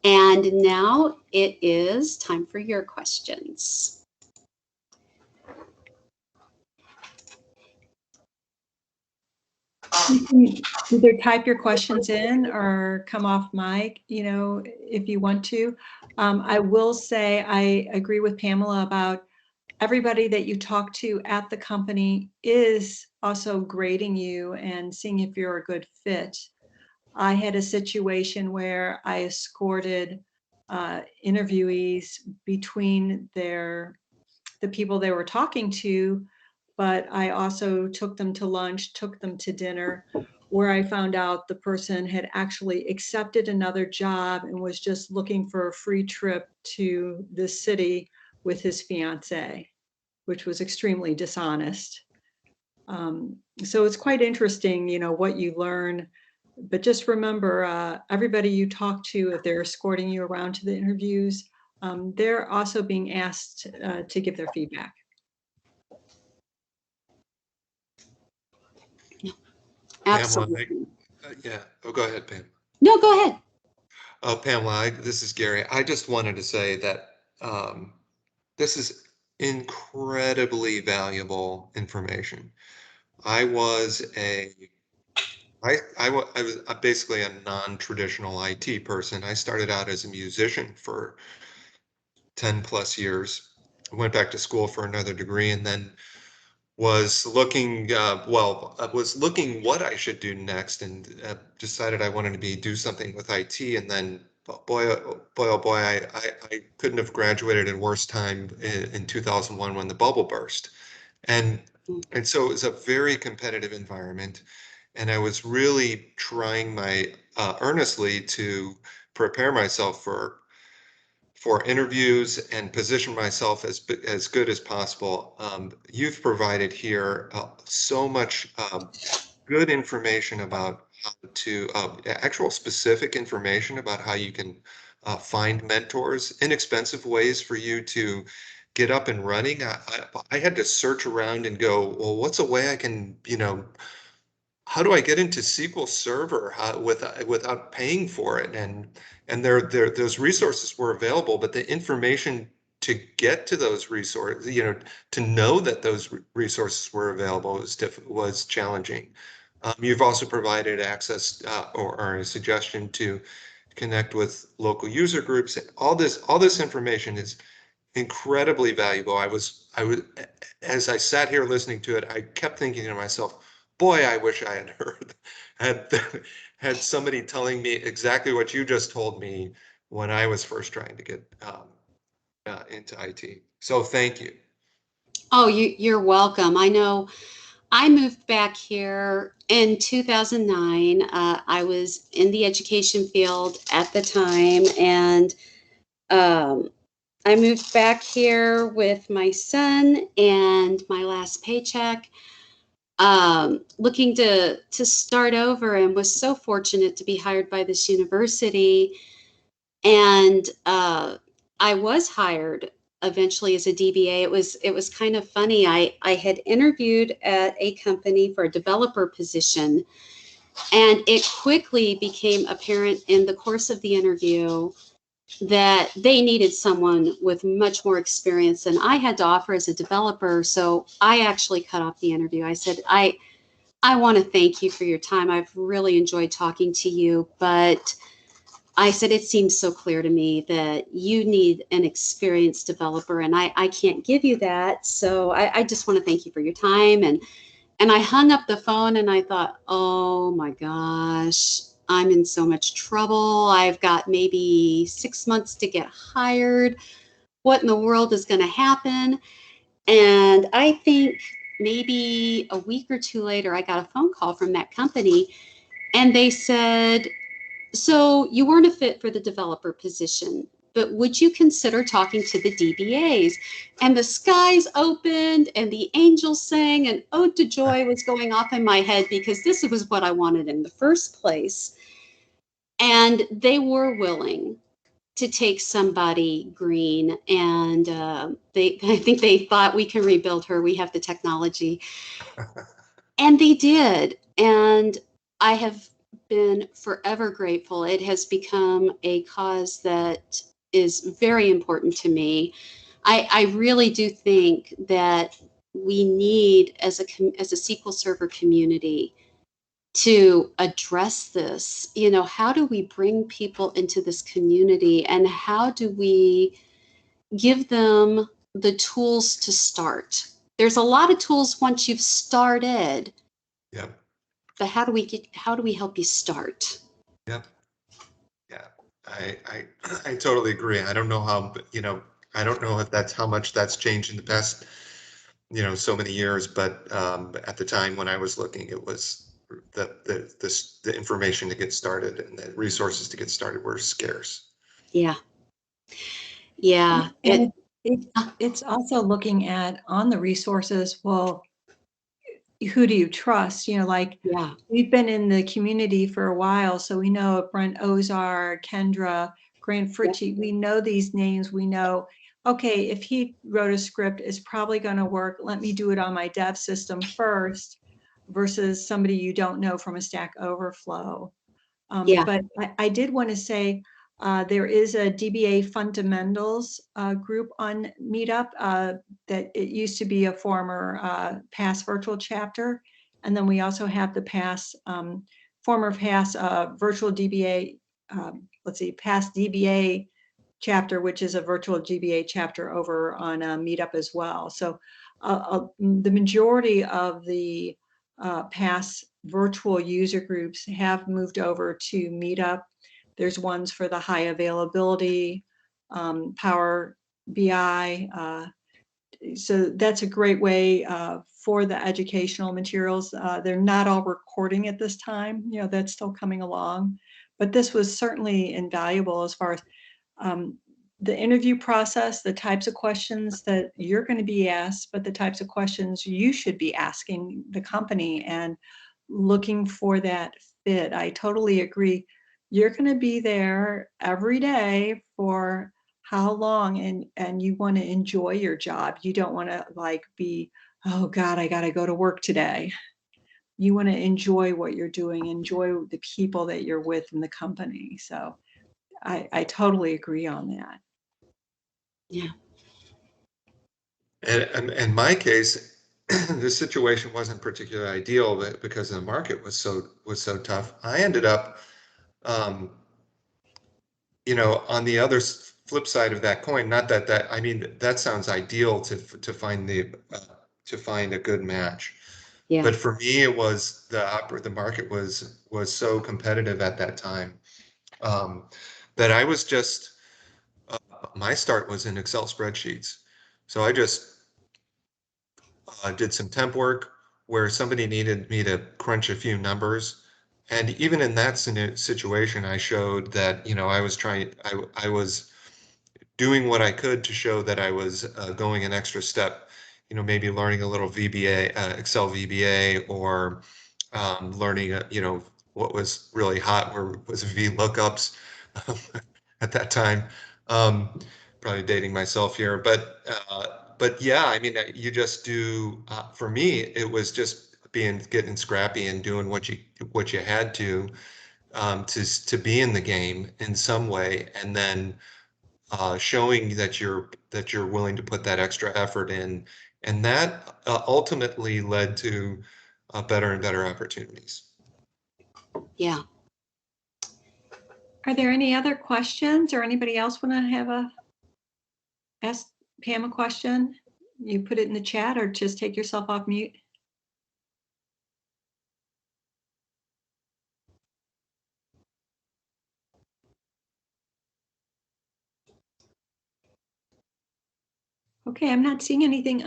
And now it is time for your questions. You can either type your questions in or come off mic, if you want to. I will say I agree with Pamela about everybody that you talk to at the company is also grading you and seeing if you're a good fit. I had a situation where I escorted interviewees between the people they were talking to, but I also took them to lunch, took them to dinner, where I found out the person had actually accepted another job and was just looking for a free trip to the city with his fiance, which was extremely dishonest. So it's quite interesting, what you learn. But just remember, everybody you talk to, if they're escorting you around to the interviews, they're also being asked to give their feedback. Absolutely. Pamela, yeah. Oh, go ahead, Pam. No, go ahead. Pamela, this is Gary. I just wanted to say that this is incredibly valuable information. I was basically a non-traditional IT person. I started out as a musician for 10 plus years. I went back to school for another degree and then was looking, I was looking what I should do next and decided I wanted to do something with IT. And then boy, oh boy, I couldn't have graduated in worse time in 2001 when the bubble burst. And so it was a very competitive environment. And I was really trying my earnestly to prepare myself for interviews and position myself as good as possible. You've provided here so much good information about how to actual specific information about how you can find mentors, inexpensive ways for you to get up and running. I had to search around and go, well, what's a way I can, how do I get into SQL Server without paying for it? And those resources were available, but the information to get to those resources, to know that those resources were available was challenging. You've also provided access or a suggestion to connect with local user groups. All this information is incredibly valuable. As I sat here listening to it, I kept thinking to myself, boy, I wish I had had somebody telling me exactly what you just told me when I was first trying to get into IT. So thank you. Oh, you're welcome. I know I moved back here in 2009. I was in the education field at the time, and I moved back here with my son and my last paycheck, looking to start over, and was so fortunate to be hired by this university. And I was hired eventually as a DBA. It was kind of funny. I had interviewed at a company for a developer position, and it quickly became apparent in the course of the interview that they needed someone with much more experience than I had to offer as a developer. So I actually cut off the interview. I said, I want to thank you for your time. I've really enjoyed talking to you, but I said, it seems so clear to me that you need an experienced developer, and I can't give you that. So I just want to thank you for your time. And I hung up the phone, and I thought, oh my gosh, I'm in so much trouble. I've got maybe 6 months to get hired. What in the world is going to happen? And I think maybe a week or two later, I got a phone call from that company, and they said, so you weren't a fit for the developer position, but would you consider talking to the DBAs? And the skies opened and the angels sang, and ode to joy was going off in my head, because this was what I wanted in the first place. And they were willing to take somebody green, and I think they thought, we can rebuild her. We have the technology. And they did. And I have been forever grateful. It has become a cause that is very important to me. I really do think that we need, as a SQL Server community, to address this. You know, how do we bring people into this community, and how do we give them the tools to start? There's a lot of tools once you've started. Yeah. But how do we help you start? Yep. Yeah. I totally agree. I don't know how, I don't know if that's how much that's changed in the past, so many years, but at the time when I was looking, it was the information to get started and the resources to get started were scarce. Yeah. Yeah. And it's also looking at, on the resources, well, who do you trust? Like, Yeah. we've been in the community for a while, so we know Brent Ozar, Kendra, Grant Fritchie. We know these names. We know, okay, if he wrote a script, it's probably going to work. Let me do it on my dev system first, versus somebody you don't know from a Stack Overflow. Yeah. But I did want to say, there is a DBA fundamentals group on Meetup that it used to be a former past virtual chapter. And then we also have the former past virtual DBA, past DBA chapter, which is a virtual DBA chapter over on Meetup as well. So the majority of the past virtual user groups have moved over to Meetup. There's ones for the high availability, Power BI. So that's a great way for the educational materials. They're not all recording at this time. That's still coming along. But this was certainly invaluable as far as the interview process, the types of questions that you're going to be asked, but the types of questions you should be asking the company, and looking for that fit. I totally agree. You're going to be there every day for how long, and you want to enjoy your job. You don't want to be, oh God, I got to go to work today. You want to enjoy what you're doing, enjoy the people that you're with in the company. So I totally agree on that. Yeah. And in my case, the situation wasn't particularly ideal, but because the market was so tough, I ended up, on the other flip side of that coin. Not that I mean, that sounds ideal to find to find a good match. Yeah. But for me, it was the market was so competitive at that time, that I was just, my start was in Excel spreadsheets. So I just did some temp work where somebody needed me to crunch a few numbers. And even in that situation, I showed that, I was I was doing what I could to show that I was going an extra step, maybe learning a little VBA, Excel VBA, or learning, what was really hot was VLOOKUPs at that time. Probably dating myself here, but yeah, I mean, you just do. For me, it was just getting scrappy and doing what you had to be in the game in some way, and then showing that you're willing to put that extra effort in, and that ultimately led to better and better opportunities. Yeah. Are there any other questions, or anybody else want to ask Pam a question? You put it in the chat or just take yourself off mute. Okay, I'm not seeing anything.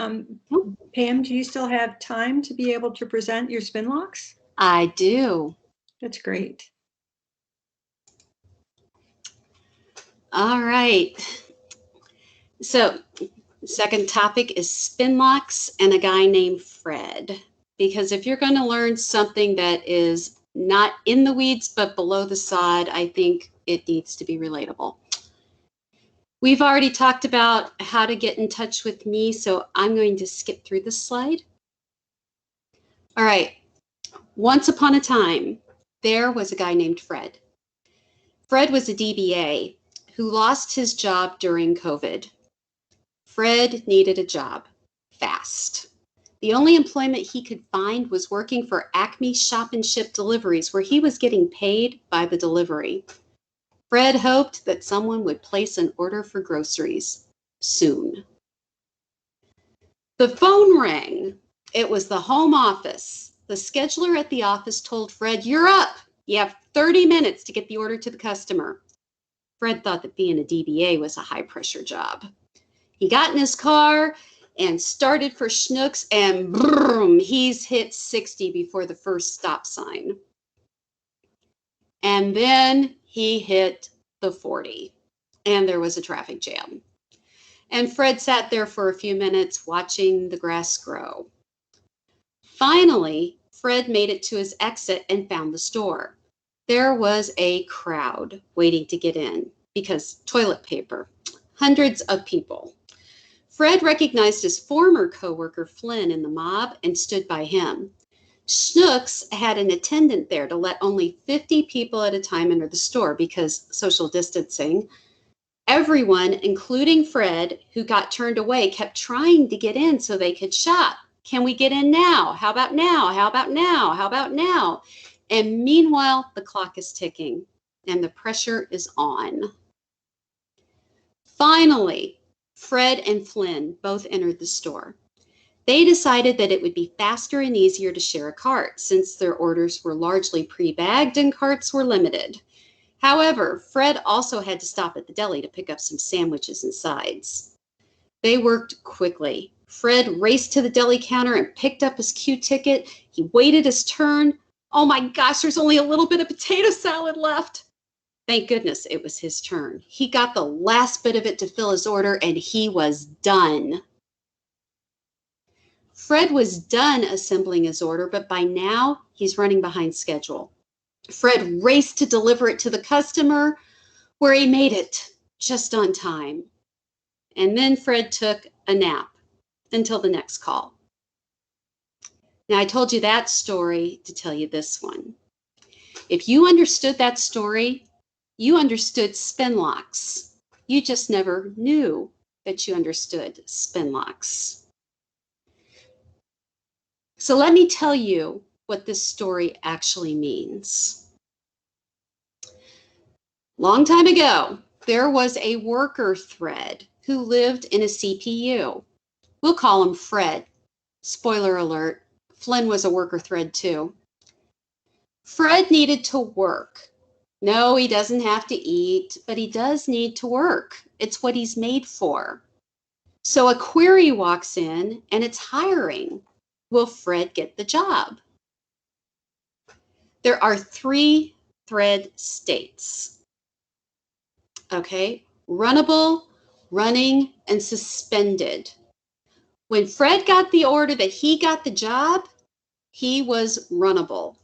Pam, do you still have time to be able to present your Spinlocks? I do. That's great. All right. So the second topic is Spinlocks and a guy named Fred. Because if you're going to learn something that is not in the weeds but below the sod, I think it needs to be relatable. We've already talked about how to get in touch with me, so I'm going to skip through this slide. All right. Once upon a time, there was a guy named Fred. Fred was a DBA who lost his job during COVID. Fred needed a job fast. The only employment he could find was working for Acme Shop and Ship Deliveries, where he was getting paid by the delivery. Fred hoped that someone would place an order for groceries soon. The phone rang. It was the home office. The scheduler at the office told Fred, "You're up. You have 30 minutes to get the order to the customer." Fred thought that being a DBA was a high-pressure job. He got in his car and started for Schnucks, and boom, he's hit 60 before the first stop sign. And then he hit the 40, and there was a traffic jam. And Fred sat there for a few minutes watching the grass grow. Finally, Fred made it to his exit and found the store. There was a crowd waiting to get in because toilet paper, hundreds of people. Fred recognized his former coworker Flynn in the mob and stood by him. Schnucks had an attendant there to let only 50 people at a time enter the store because social distancing. Everyone, including Fred, who got turned away, kept trying to get in so they could shop. Can we get in now? How about now? How about now? How about now? And meanwhile, the clock is ticking and the pressure is on. Finally, Fred and Flynn both entered the store. They decided that it would be faster and easier to share a cart since their orders were largely pre-bagged and carts were limited. However, Fred also had to stop at the deli to pick up some sandwiches and sides. They worked quickly. Fred raced to the deli counter and picked up his queue ticket. He waited his turn. Oh my gosh, there's only a little bit of potato salad left. Thank goodness it was his turn. He got the last bit of it to fill his order and he was done. Fred was done assembling his order, but by now he's running behind schedule. Fred raced to deliver it to the customer, where he made it just on time. And then Fred took a nap until the next call. Now, I told you that story to tell you this one. If you understood that story, you understood Spinlocks. You just never knew that you understood Spinlocks. So let me tell you what this story actually means. Long time ago, there was a worker thread who lived in a CPU. We'll call him Fred. Spoiler alert, Flynn was a worker thread too. Fred needed to work, No, he doesn't have to eat, but he does need to work. It's what he's made for. So a query walks in and it's hiring. Will Fred get the job? There are 3 thread states. Okay, runnable, running, and suspended. When Fred got the order that he got the job, he was runnable.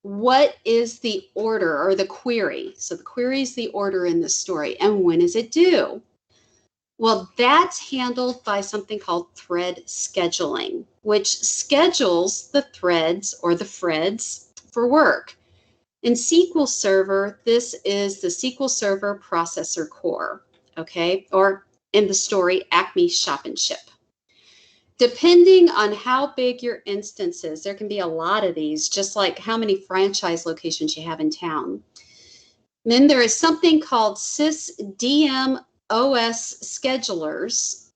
What is the order or the query? So the query is the order in the story. And when is it due? Well, that's handled by something called thread scheduling, which schedules the threads or the Freds for work. In SQL Server, this is the SQL Server Processor Core, okay? Or in the story, Acme Shop and Ship. Depending on how big your instance is, there can be a lot of these, just like how many franchise locations you have in town. And then there is something called SysDM OS schedulers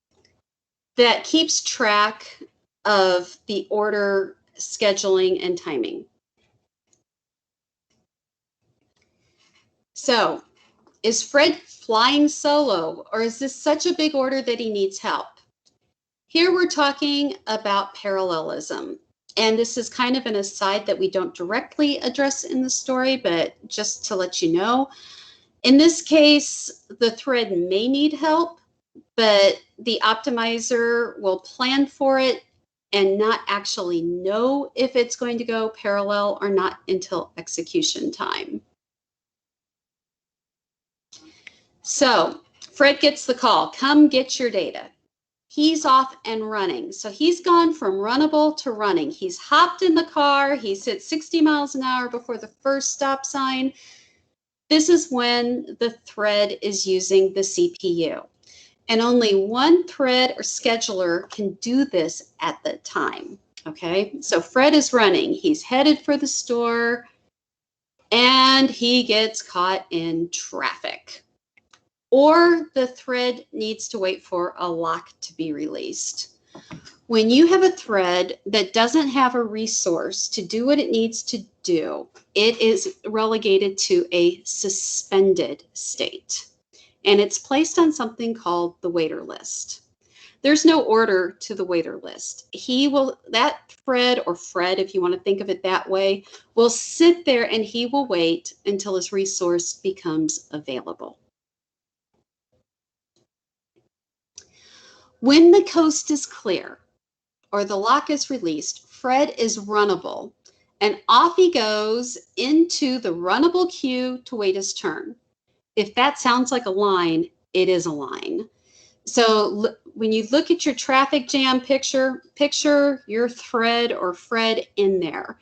that keeps track of the order, scheduling, and timing. So, is Fred flying solo, or is this such a big order that he needs help? Here we're talking about parallelism, and this is kind of an aside that we don't directly address in the story, but just to let you know, in this case, the thread may need help, but the optimizer will plan for it and not actually know if it's going to go parallel or not until execution time. So Fred gets the call, come get your data. He's off and running. So he's gone from runnable to running. He's hopped in the car. He's hit 60 miles an hour before the first stop sign. This is when the thread is using the CPU. And only one thread or scheduler can do this at the time. Okay, so Fred is running. He's headed for the store and he gets caught in traffic. Or the thread needs to wait for a lock to be released. When you have a thread that doesn't have a resource to do what it needs to do, it is relegated to a suspended state. And it's placed on something called the waiter list. There's no order to the waiter list. That thread, or Fred, if you want to think of it that way, will sit there and he will wait until his resource becomes available. When the coast is clear or the lock is released, Fred is runnable and off he goes into the runnable queue to wait his turn. If that sounds like a line, it is a line. So when you look at your traffic jam picture your thread or Fred in there.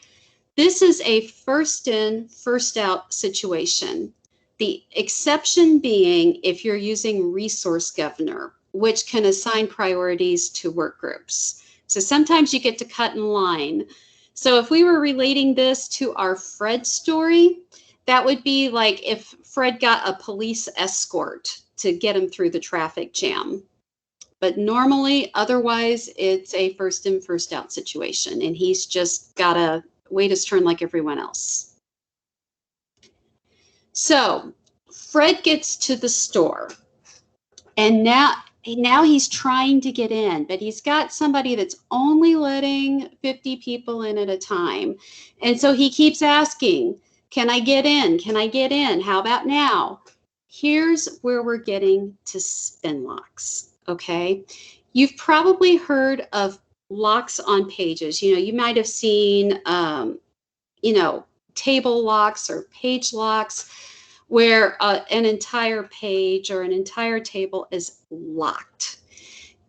This is a first in, first out situation. The exception being if you're using resource governor, which can assign priorities to work groups. So sometimes you get to cut in line. So if we were relating this to our Fred story, that would be like if Fred got a police escort to get him through the traffic jam. But normally, otherwise, it's a first in, first out situation, and he's just got to wait his turn like everyone else. So Fred gets to the store, and now he's trying to get in, but he's got somebody that's only letting 50 people in at a time. And so he keeps asking, can I get in? Can I get in? How about now? Here's where we're getting to Spinlocks, okay? You've probably heard of locks on pages. You might have seen, table locks or page locks, where an entire page or an entire table is locked.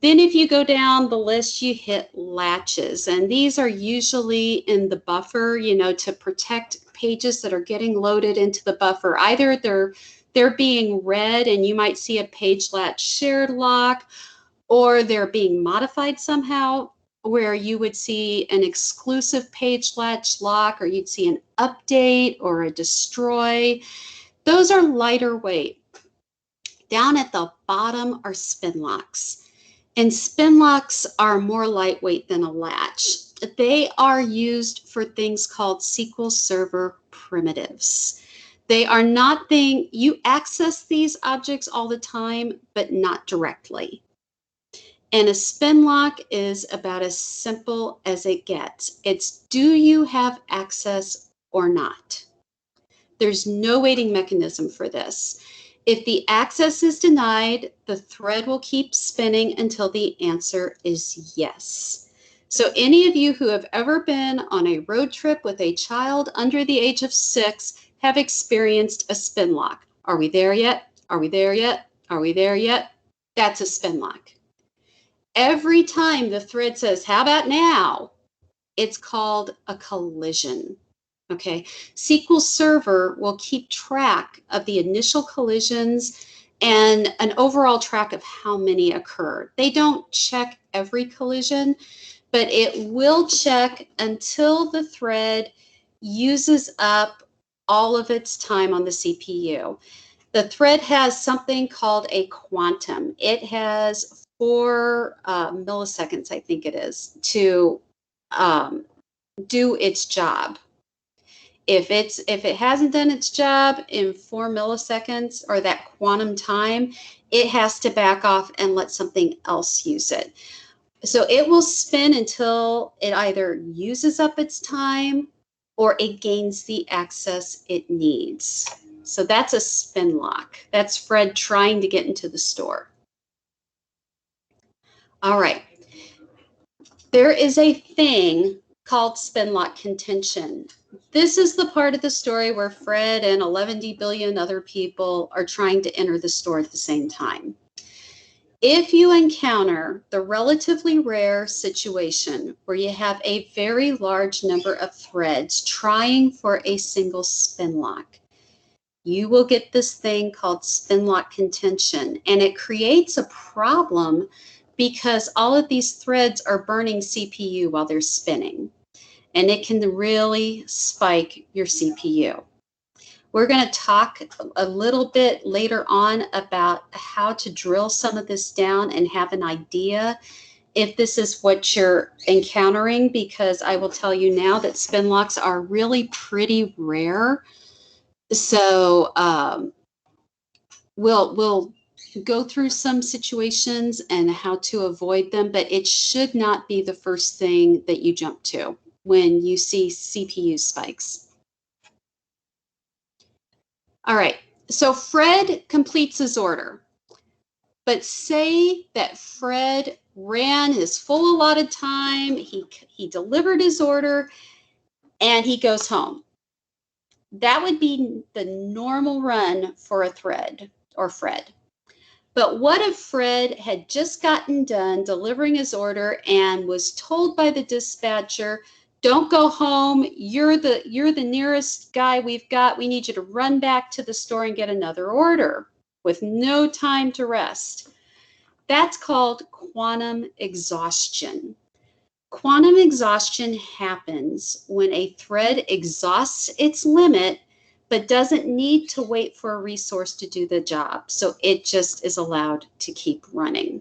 Then if you go down the list, you hit latches, and these are usually in the buffer, to protect pages that are getting loaded into the buffer. Either they're being read and you might see a page latch shared lock, or they're being modified somehow where you would see an exclusive page latch lock, or you'd see an update or a destroy. Those are lighter weight. Down at the bottom are Spinlocks. And Spinlocks are more lightweight than a latch. They are used for things called SQL Server primitives. They are not you access these objects all the time, but not directly. And a Spinlock is about as simple as it gets. It's, do you have access or not? There's no waiting mechanism for this. If the access is denied, the thread will keep spinning until the answer is yes. So any of you who have ever been on a road trip with a child under the age of 6 have experienced a Spinlock. Are we there yet? Are we there yet? Are we there yet? That's a Spinlock. Every time the thread says, how about now? It's called a collision. Okay, SQL Server will keep track of the initial collisions and an overall track of how many occurred. They don't check every collision, but it will check until the thread uses up all of its time on the CPU. The thread has something called a quantum. It has 4 milliseconds, I think it is, to do its job. If it hasn't done its job in 4 milliseconds or that quantum time, it has to back off and let something else use it. So it will spin until it either uses up its time or it gains the access it needs. So that's a Spinlock. That's Fred trying to get into the store. All right. There is a thing called Spinlock contention. This is the part of the story where Fred and 11 billion other people are trying to enter the store at the same time. If you encounter the relatively rare situation where you have a very large number of threads trying for a single Spinlock, you will get this thing called Spinlock contention, and it creates a problem because all of these threads are burning CPU while they're spinning, and it can really spike your CPU. We're going to talk a little bit later on about how to drill some of this down and have an idea if this is what you're encountering, because I will tell you now that Spinlocks are really pretty rare. So we'll go through some situations and how to avoid them, but it should not be the first thing that you jump to when you see CPU spikes. All right, so Fred completes his order, but say that Fred ran his full allotted time, he delivered his order, and he goes home. That would be the normal run for a thread or Fred. But what if Fred had just gotten done delivering his order and was told by the dispatcher, don't go home, you're the nearest guy we've got, we need you to run back to the store and get another order with no time to rest. That's called quantum exhaustion. Quantum exhaustion happens when a thread exhausts its limit but doesn't need to wait for a resource to do the job. So it just is allowed to keep running.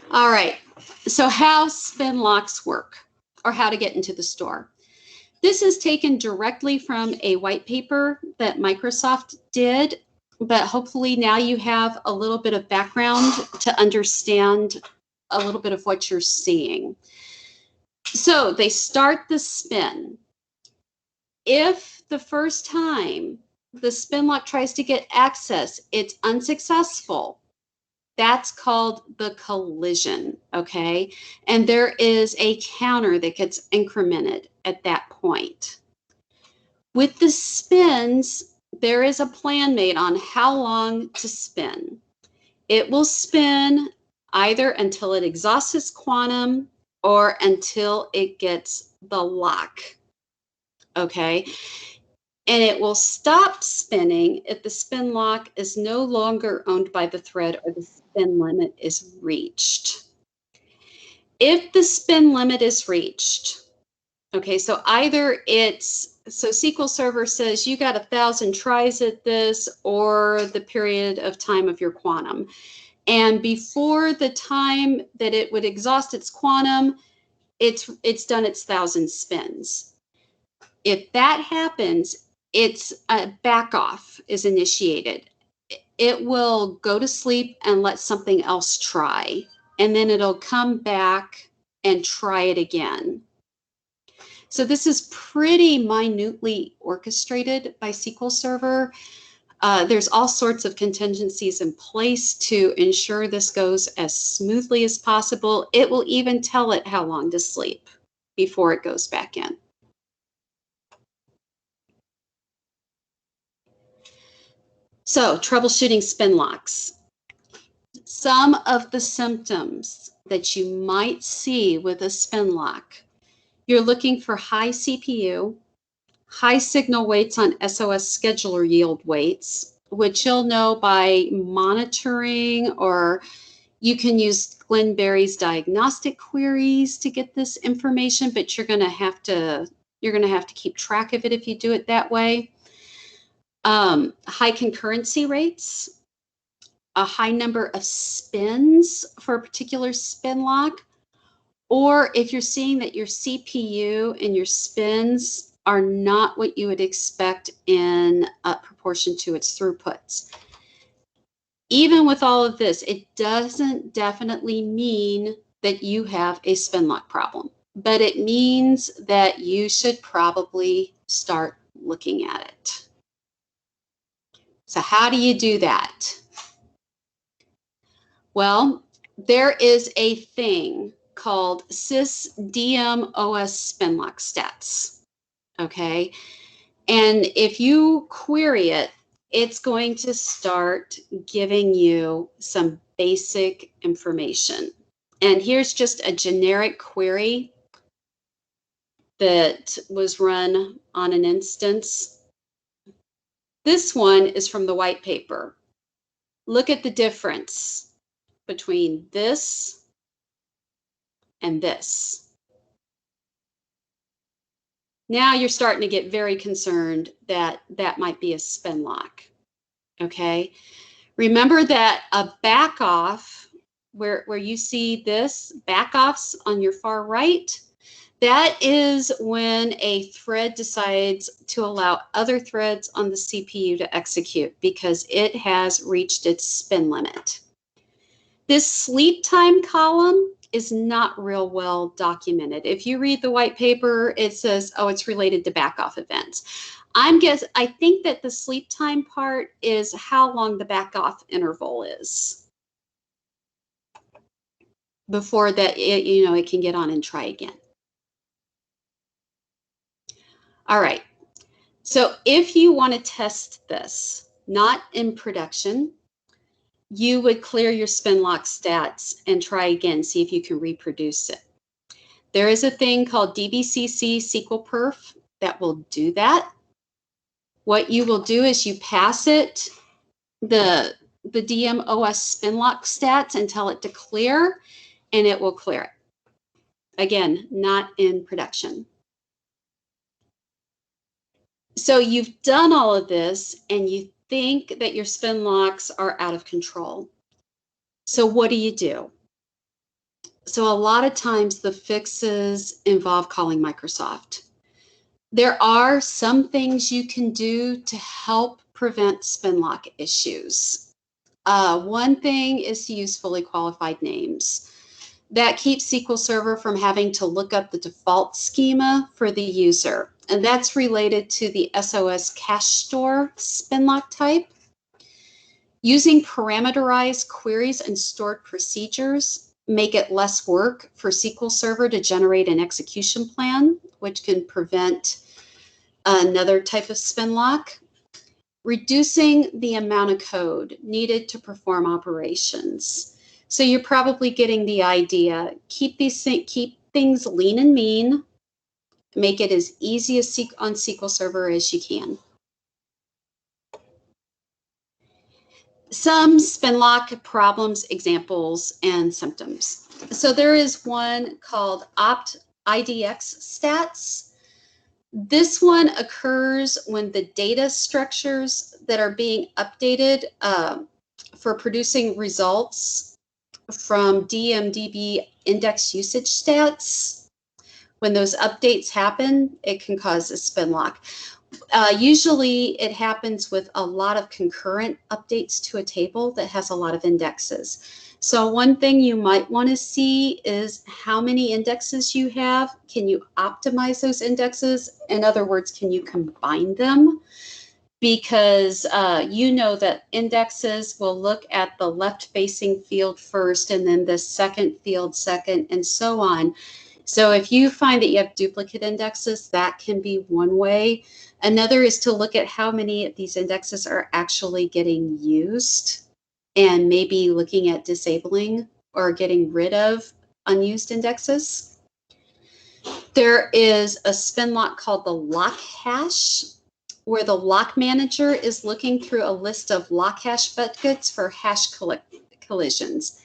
All right, so how Spinlocks work, or how to get into the store. This is taken directly from a white paper that Microsoft did, but hopefully now you have a little bit of background to understand a little bit of what you're seeing. So they start the spin. If the first time the Spinlock tries to get access, it's unsuccessful, that's called the collision, okay? And there is a counter that gets incremented at that point. With the spins, there is a plan made on how long to spin. It will spin either until it exhausts its quantum or until it gets the lock, okay? And it will stop spinning if the spin lock is no longer owned by the thread or the spin limit is reached. If the spin limit is reached, okay, so either so SQL Server says you got 1,000 tries at this, or the period of time of your quantum. And before the time that it would exhaust its quantum, it's done its 1,000 spins. If that happens, it's a back off is initiated. It will go to sleep and let something else try, and then it'll come back and try it again. So this is pretty minutely orchestrated by SQL Server. There's all sorts of contingencies in place to ensure this goes as smoothly as possible. It will even tell it how long to sleep before it goes back in. So, troubleshooting Spinlocks. Some of the symptoms that you might see with a Spinlock. You're looking for high CPU, high signal weights on Sos Scheduler Yield weights, which you'll know by monitoring, or you can use Glenn Berry's diagnostic queries to get this information, but you're going to have to keep track of it if you do it that way. High concurrency rates, a high number of spins for a particular Spinlock, or if you're seeing that your CPU and your spins are not what you would expect in proportion to its throughputs. Even with all of this, it doesn't definitely mean that you have a Spinlock problem, but it means that you should probably start looking at it. So how do you do that? Well, there is a thing called sysdmos Spinlock stats, okay? And if you query it, it's going to start giving you some basic information. And here's just a generic query that was run on an instance. This one is from the white paper. Look at the difference between this and this. Now you're starting to get very concerned that that might be a Spinlock, okay? Remember that a back off, where you see this, back offs on your far right, that is when a thread decides to allow other threads on the CPU to execute because it has reached its spin limit. This sleep time column is not real well documented. If you read the white paper, it says, oh, it's related to back off events. I think that the sleep time part is how long the back off interval is before that it can get on and try again. All right, so if you want to test this, not in production, you would clear your Spinlock stats and try again, see if you can reproduce it. There is a thing called DBCC SQL Perf that will do that. What you will do is you pass it the DMOS Spinlock stats and tell it to clear, and it will clear it. Again, not in production. So you've done all of this and you think that your Spinlocks are out of control. So what do you do? So a lot of times the fixes involve calling Microsoft. There are some things you can do to help prevent Spinlock issues. One thing is to use fully qualified names. That keeps SQL Server from having to look up the default schema for the user. And that's related to the SOS cache store Spinlock type. Using parameterized queries and stored procedures make it less work for SQL Server to generate an execution plan, which can prevent another type of Spinlock. Reducing the amount of code needed to perform operations. So you're probably getting the idea. Keep things lean and mean. Make it as easy as on SQL Server as you can. Some Spinlock problems, examples, and symptoms. So there is one called opt-IDX stats. This one occurs when the data structures that are being updated for producing results from DMDB index usage stats When those updates happen, it can cause a spin lock. Usually it happens with a lot of concurrent updates to a table that has a lot of indexes. So one thing you might want to see is how many indexes you have. Can you optimize those indexes? In other words, can you combine them? Because you know that indexes will look at the left-facing field first and then the second field second and so on. So if you find that you have duplicate indexes, that can be one way. Another is to look at how many of these indexes are actually getting used and maybe looking at disabling or getting rid of unused indexes. There is a spin lock called the lock hash, where the lock manager is looking through a list of lock hash buckets for hash collisions.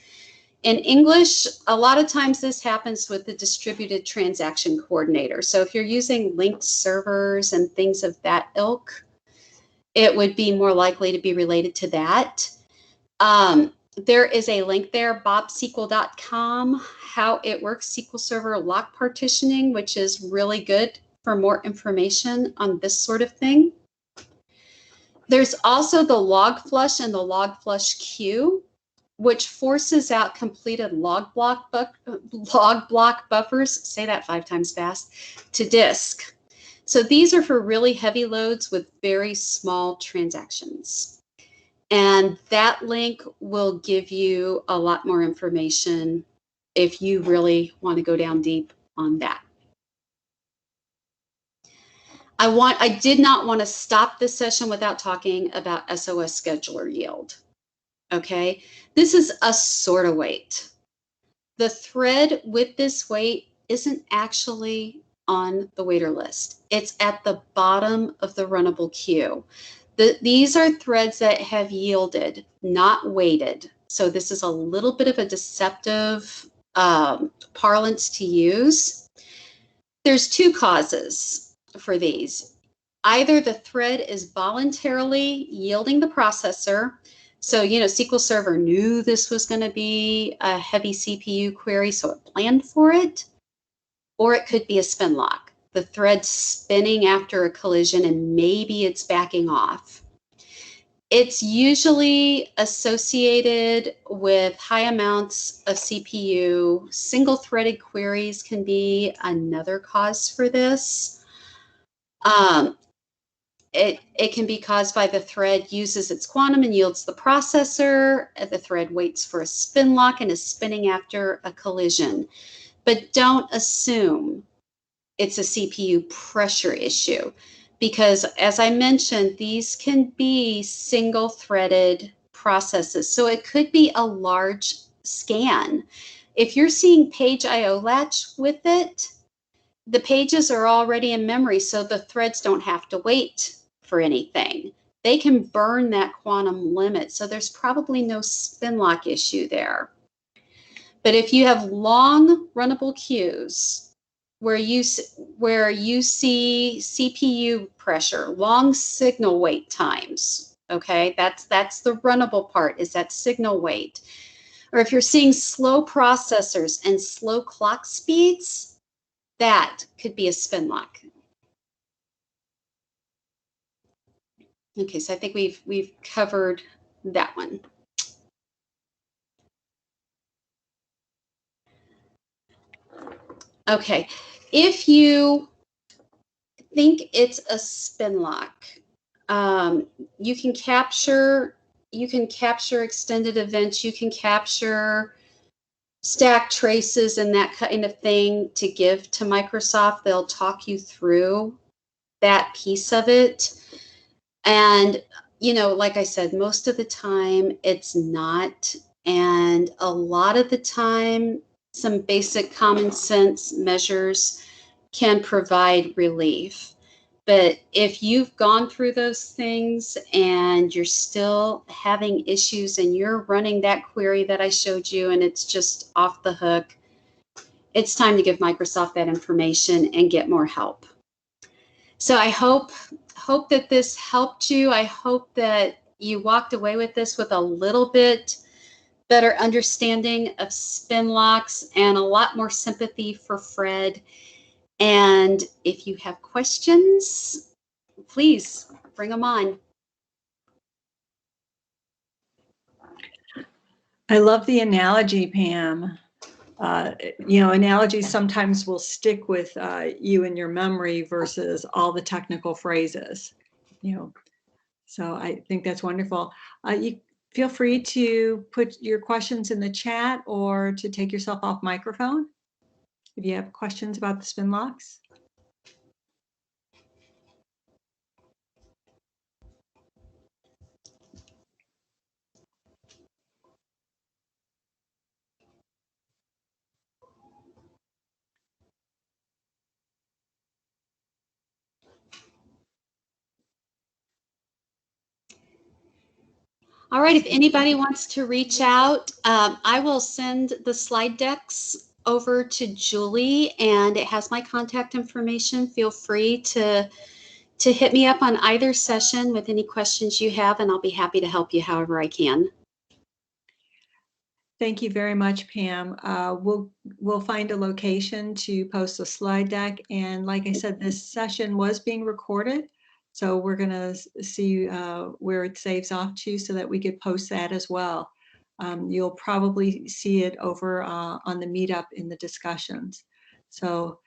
In English, a lot of times this happens with the distributed transaction coordinator. So if you're using linked servers and things of that ilk, it would be more likely to be related to that. There is a link there, bobsql.com, how it works, SQL Server lock partitioning, which is really good for more information on this sort of thing. There's also the log flush and the log flush queue, which forces out completed log block buffers, say that 5 times fast, to disk. So these are for really heavy loads with very small transactions. And that link will give you a lot more information if you really want to go down deep on that. I did not want to stop this session without talking about Sos Scheduler Yield. Okay, this is a sort of wait. The thread with this wait isn't actually on the waiter list. It's at the bottom of the runnable queue. These are threads that have yielded, not waited. So this is a little bit of a deceptive parlance to use. There's 2 causes for these. Either the thread is voluntarily yielding the processor. So, you know, SQL Server knew this was going to be a heavy CPU query, so it planned for it. Or it could be a spin lock. The thread's spinning after a collision and maybe it's backing off. It's usually associated with high amounts of CPU. Single-threaded queries can be another cause for this. It can be caused by the thread uses its quantum and yields the processor. The thread waits for a spin lock and is spinning after a collision. But don't assume it's a CPU pressure issue, because as I mentioned, these can be single-threaded processes. So it could be a large scan. If you're seeing page IO latch with it, the pages are already in memory, so the threads don't have to wait for anything. They can burn that quantum limit, so there's probably no spin lock issue there. But if you have long runnable queues where you see CPU pressure, long signal wait times, okay, that's the runnable part, is that signal wait. Or if you're seeing slow processors and slow clock speeds, that could be a spin lock. Okay, so I think we've covered that one. Okay, if you think it's a spin lock, you can capture extended events, you can capture stack traces and that kind of thing to give to Microsoft. They'll talk you through that piece of it. And, you know, like I said, most of the time it's not. And a lot of the time, some basic common sense measures can provide relief. But if you've gone through those things and you're still having issues and you're running that query that I showed you and it's just off the hook, it's time to give Microsoft that information and get more help. So I hope that this helped you. I hope that you walked away with this with a little bit better understanding of spin locks and a lot more sympathy for Fred. And if you have questions, please bring them on. I love the analogy, Pam. You know, analogies sometimes will stick with you in your memory versus all the technical phrases, you know. So I think that's wonderful. You feel free to put your questions in the chat or to take yourself off microphone if you have questions about the Spinlocks. All right, if anybody wants to reach out, I will send the slide decks over to Julie, and it has my contact information. Feel free to hit me up on either session with any questions you have, and I'll be happy to help you however I can. Thank you very much, Pam. We'll find a location to post a slide deck, and like I said, this session was being recorded. So we're going to see where it saves off to so that we could post that as well. You'll probably see it over on the meetup in the discussions. So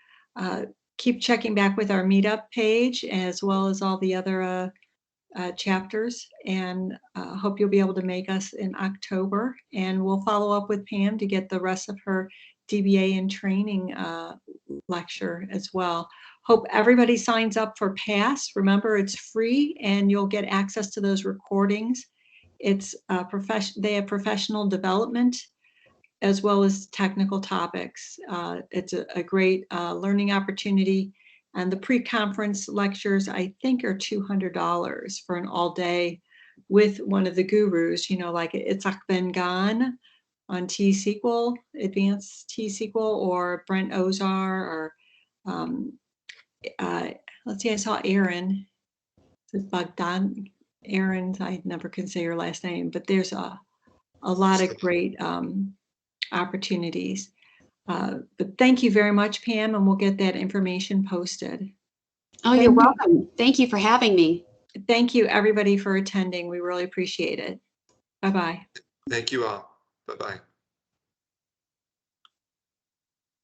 keep checking back with our meetup page as well as all the other chapters, and hope you'll be able to make us in October. And we'll follow up with Pam to get the rest of her DBA and training lecture as well. Hope everybody signs up for PASS. Remember, it's free and you'll get access to those recordings. It's they have professional development as well as technical topics. It's a great learning opportunity. And the pre-conference lectures, I think, are $200 for an all-day with one of the gurus, you know, like Itzhak Ben-Gan on T-SQL, Advanced T-SQL, or Brent Ozar, or let's see, I saw Aaron, Bogdan, Aaron, I never can say your last name, but there's a lot of great opportunities. But thank you very much, Pam, and we'll get that information posted. Oh, you're welcome. Thank you for having me. Thank you, everybody, for attending. We really appreciate it. Bye-bye. Thank you all. Bye-bye.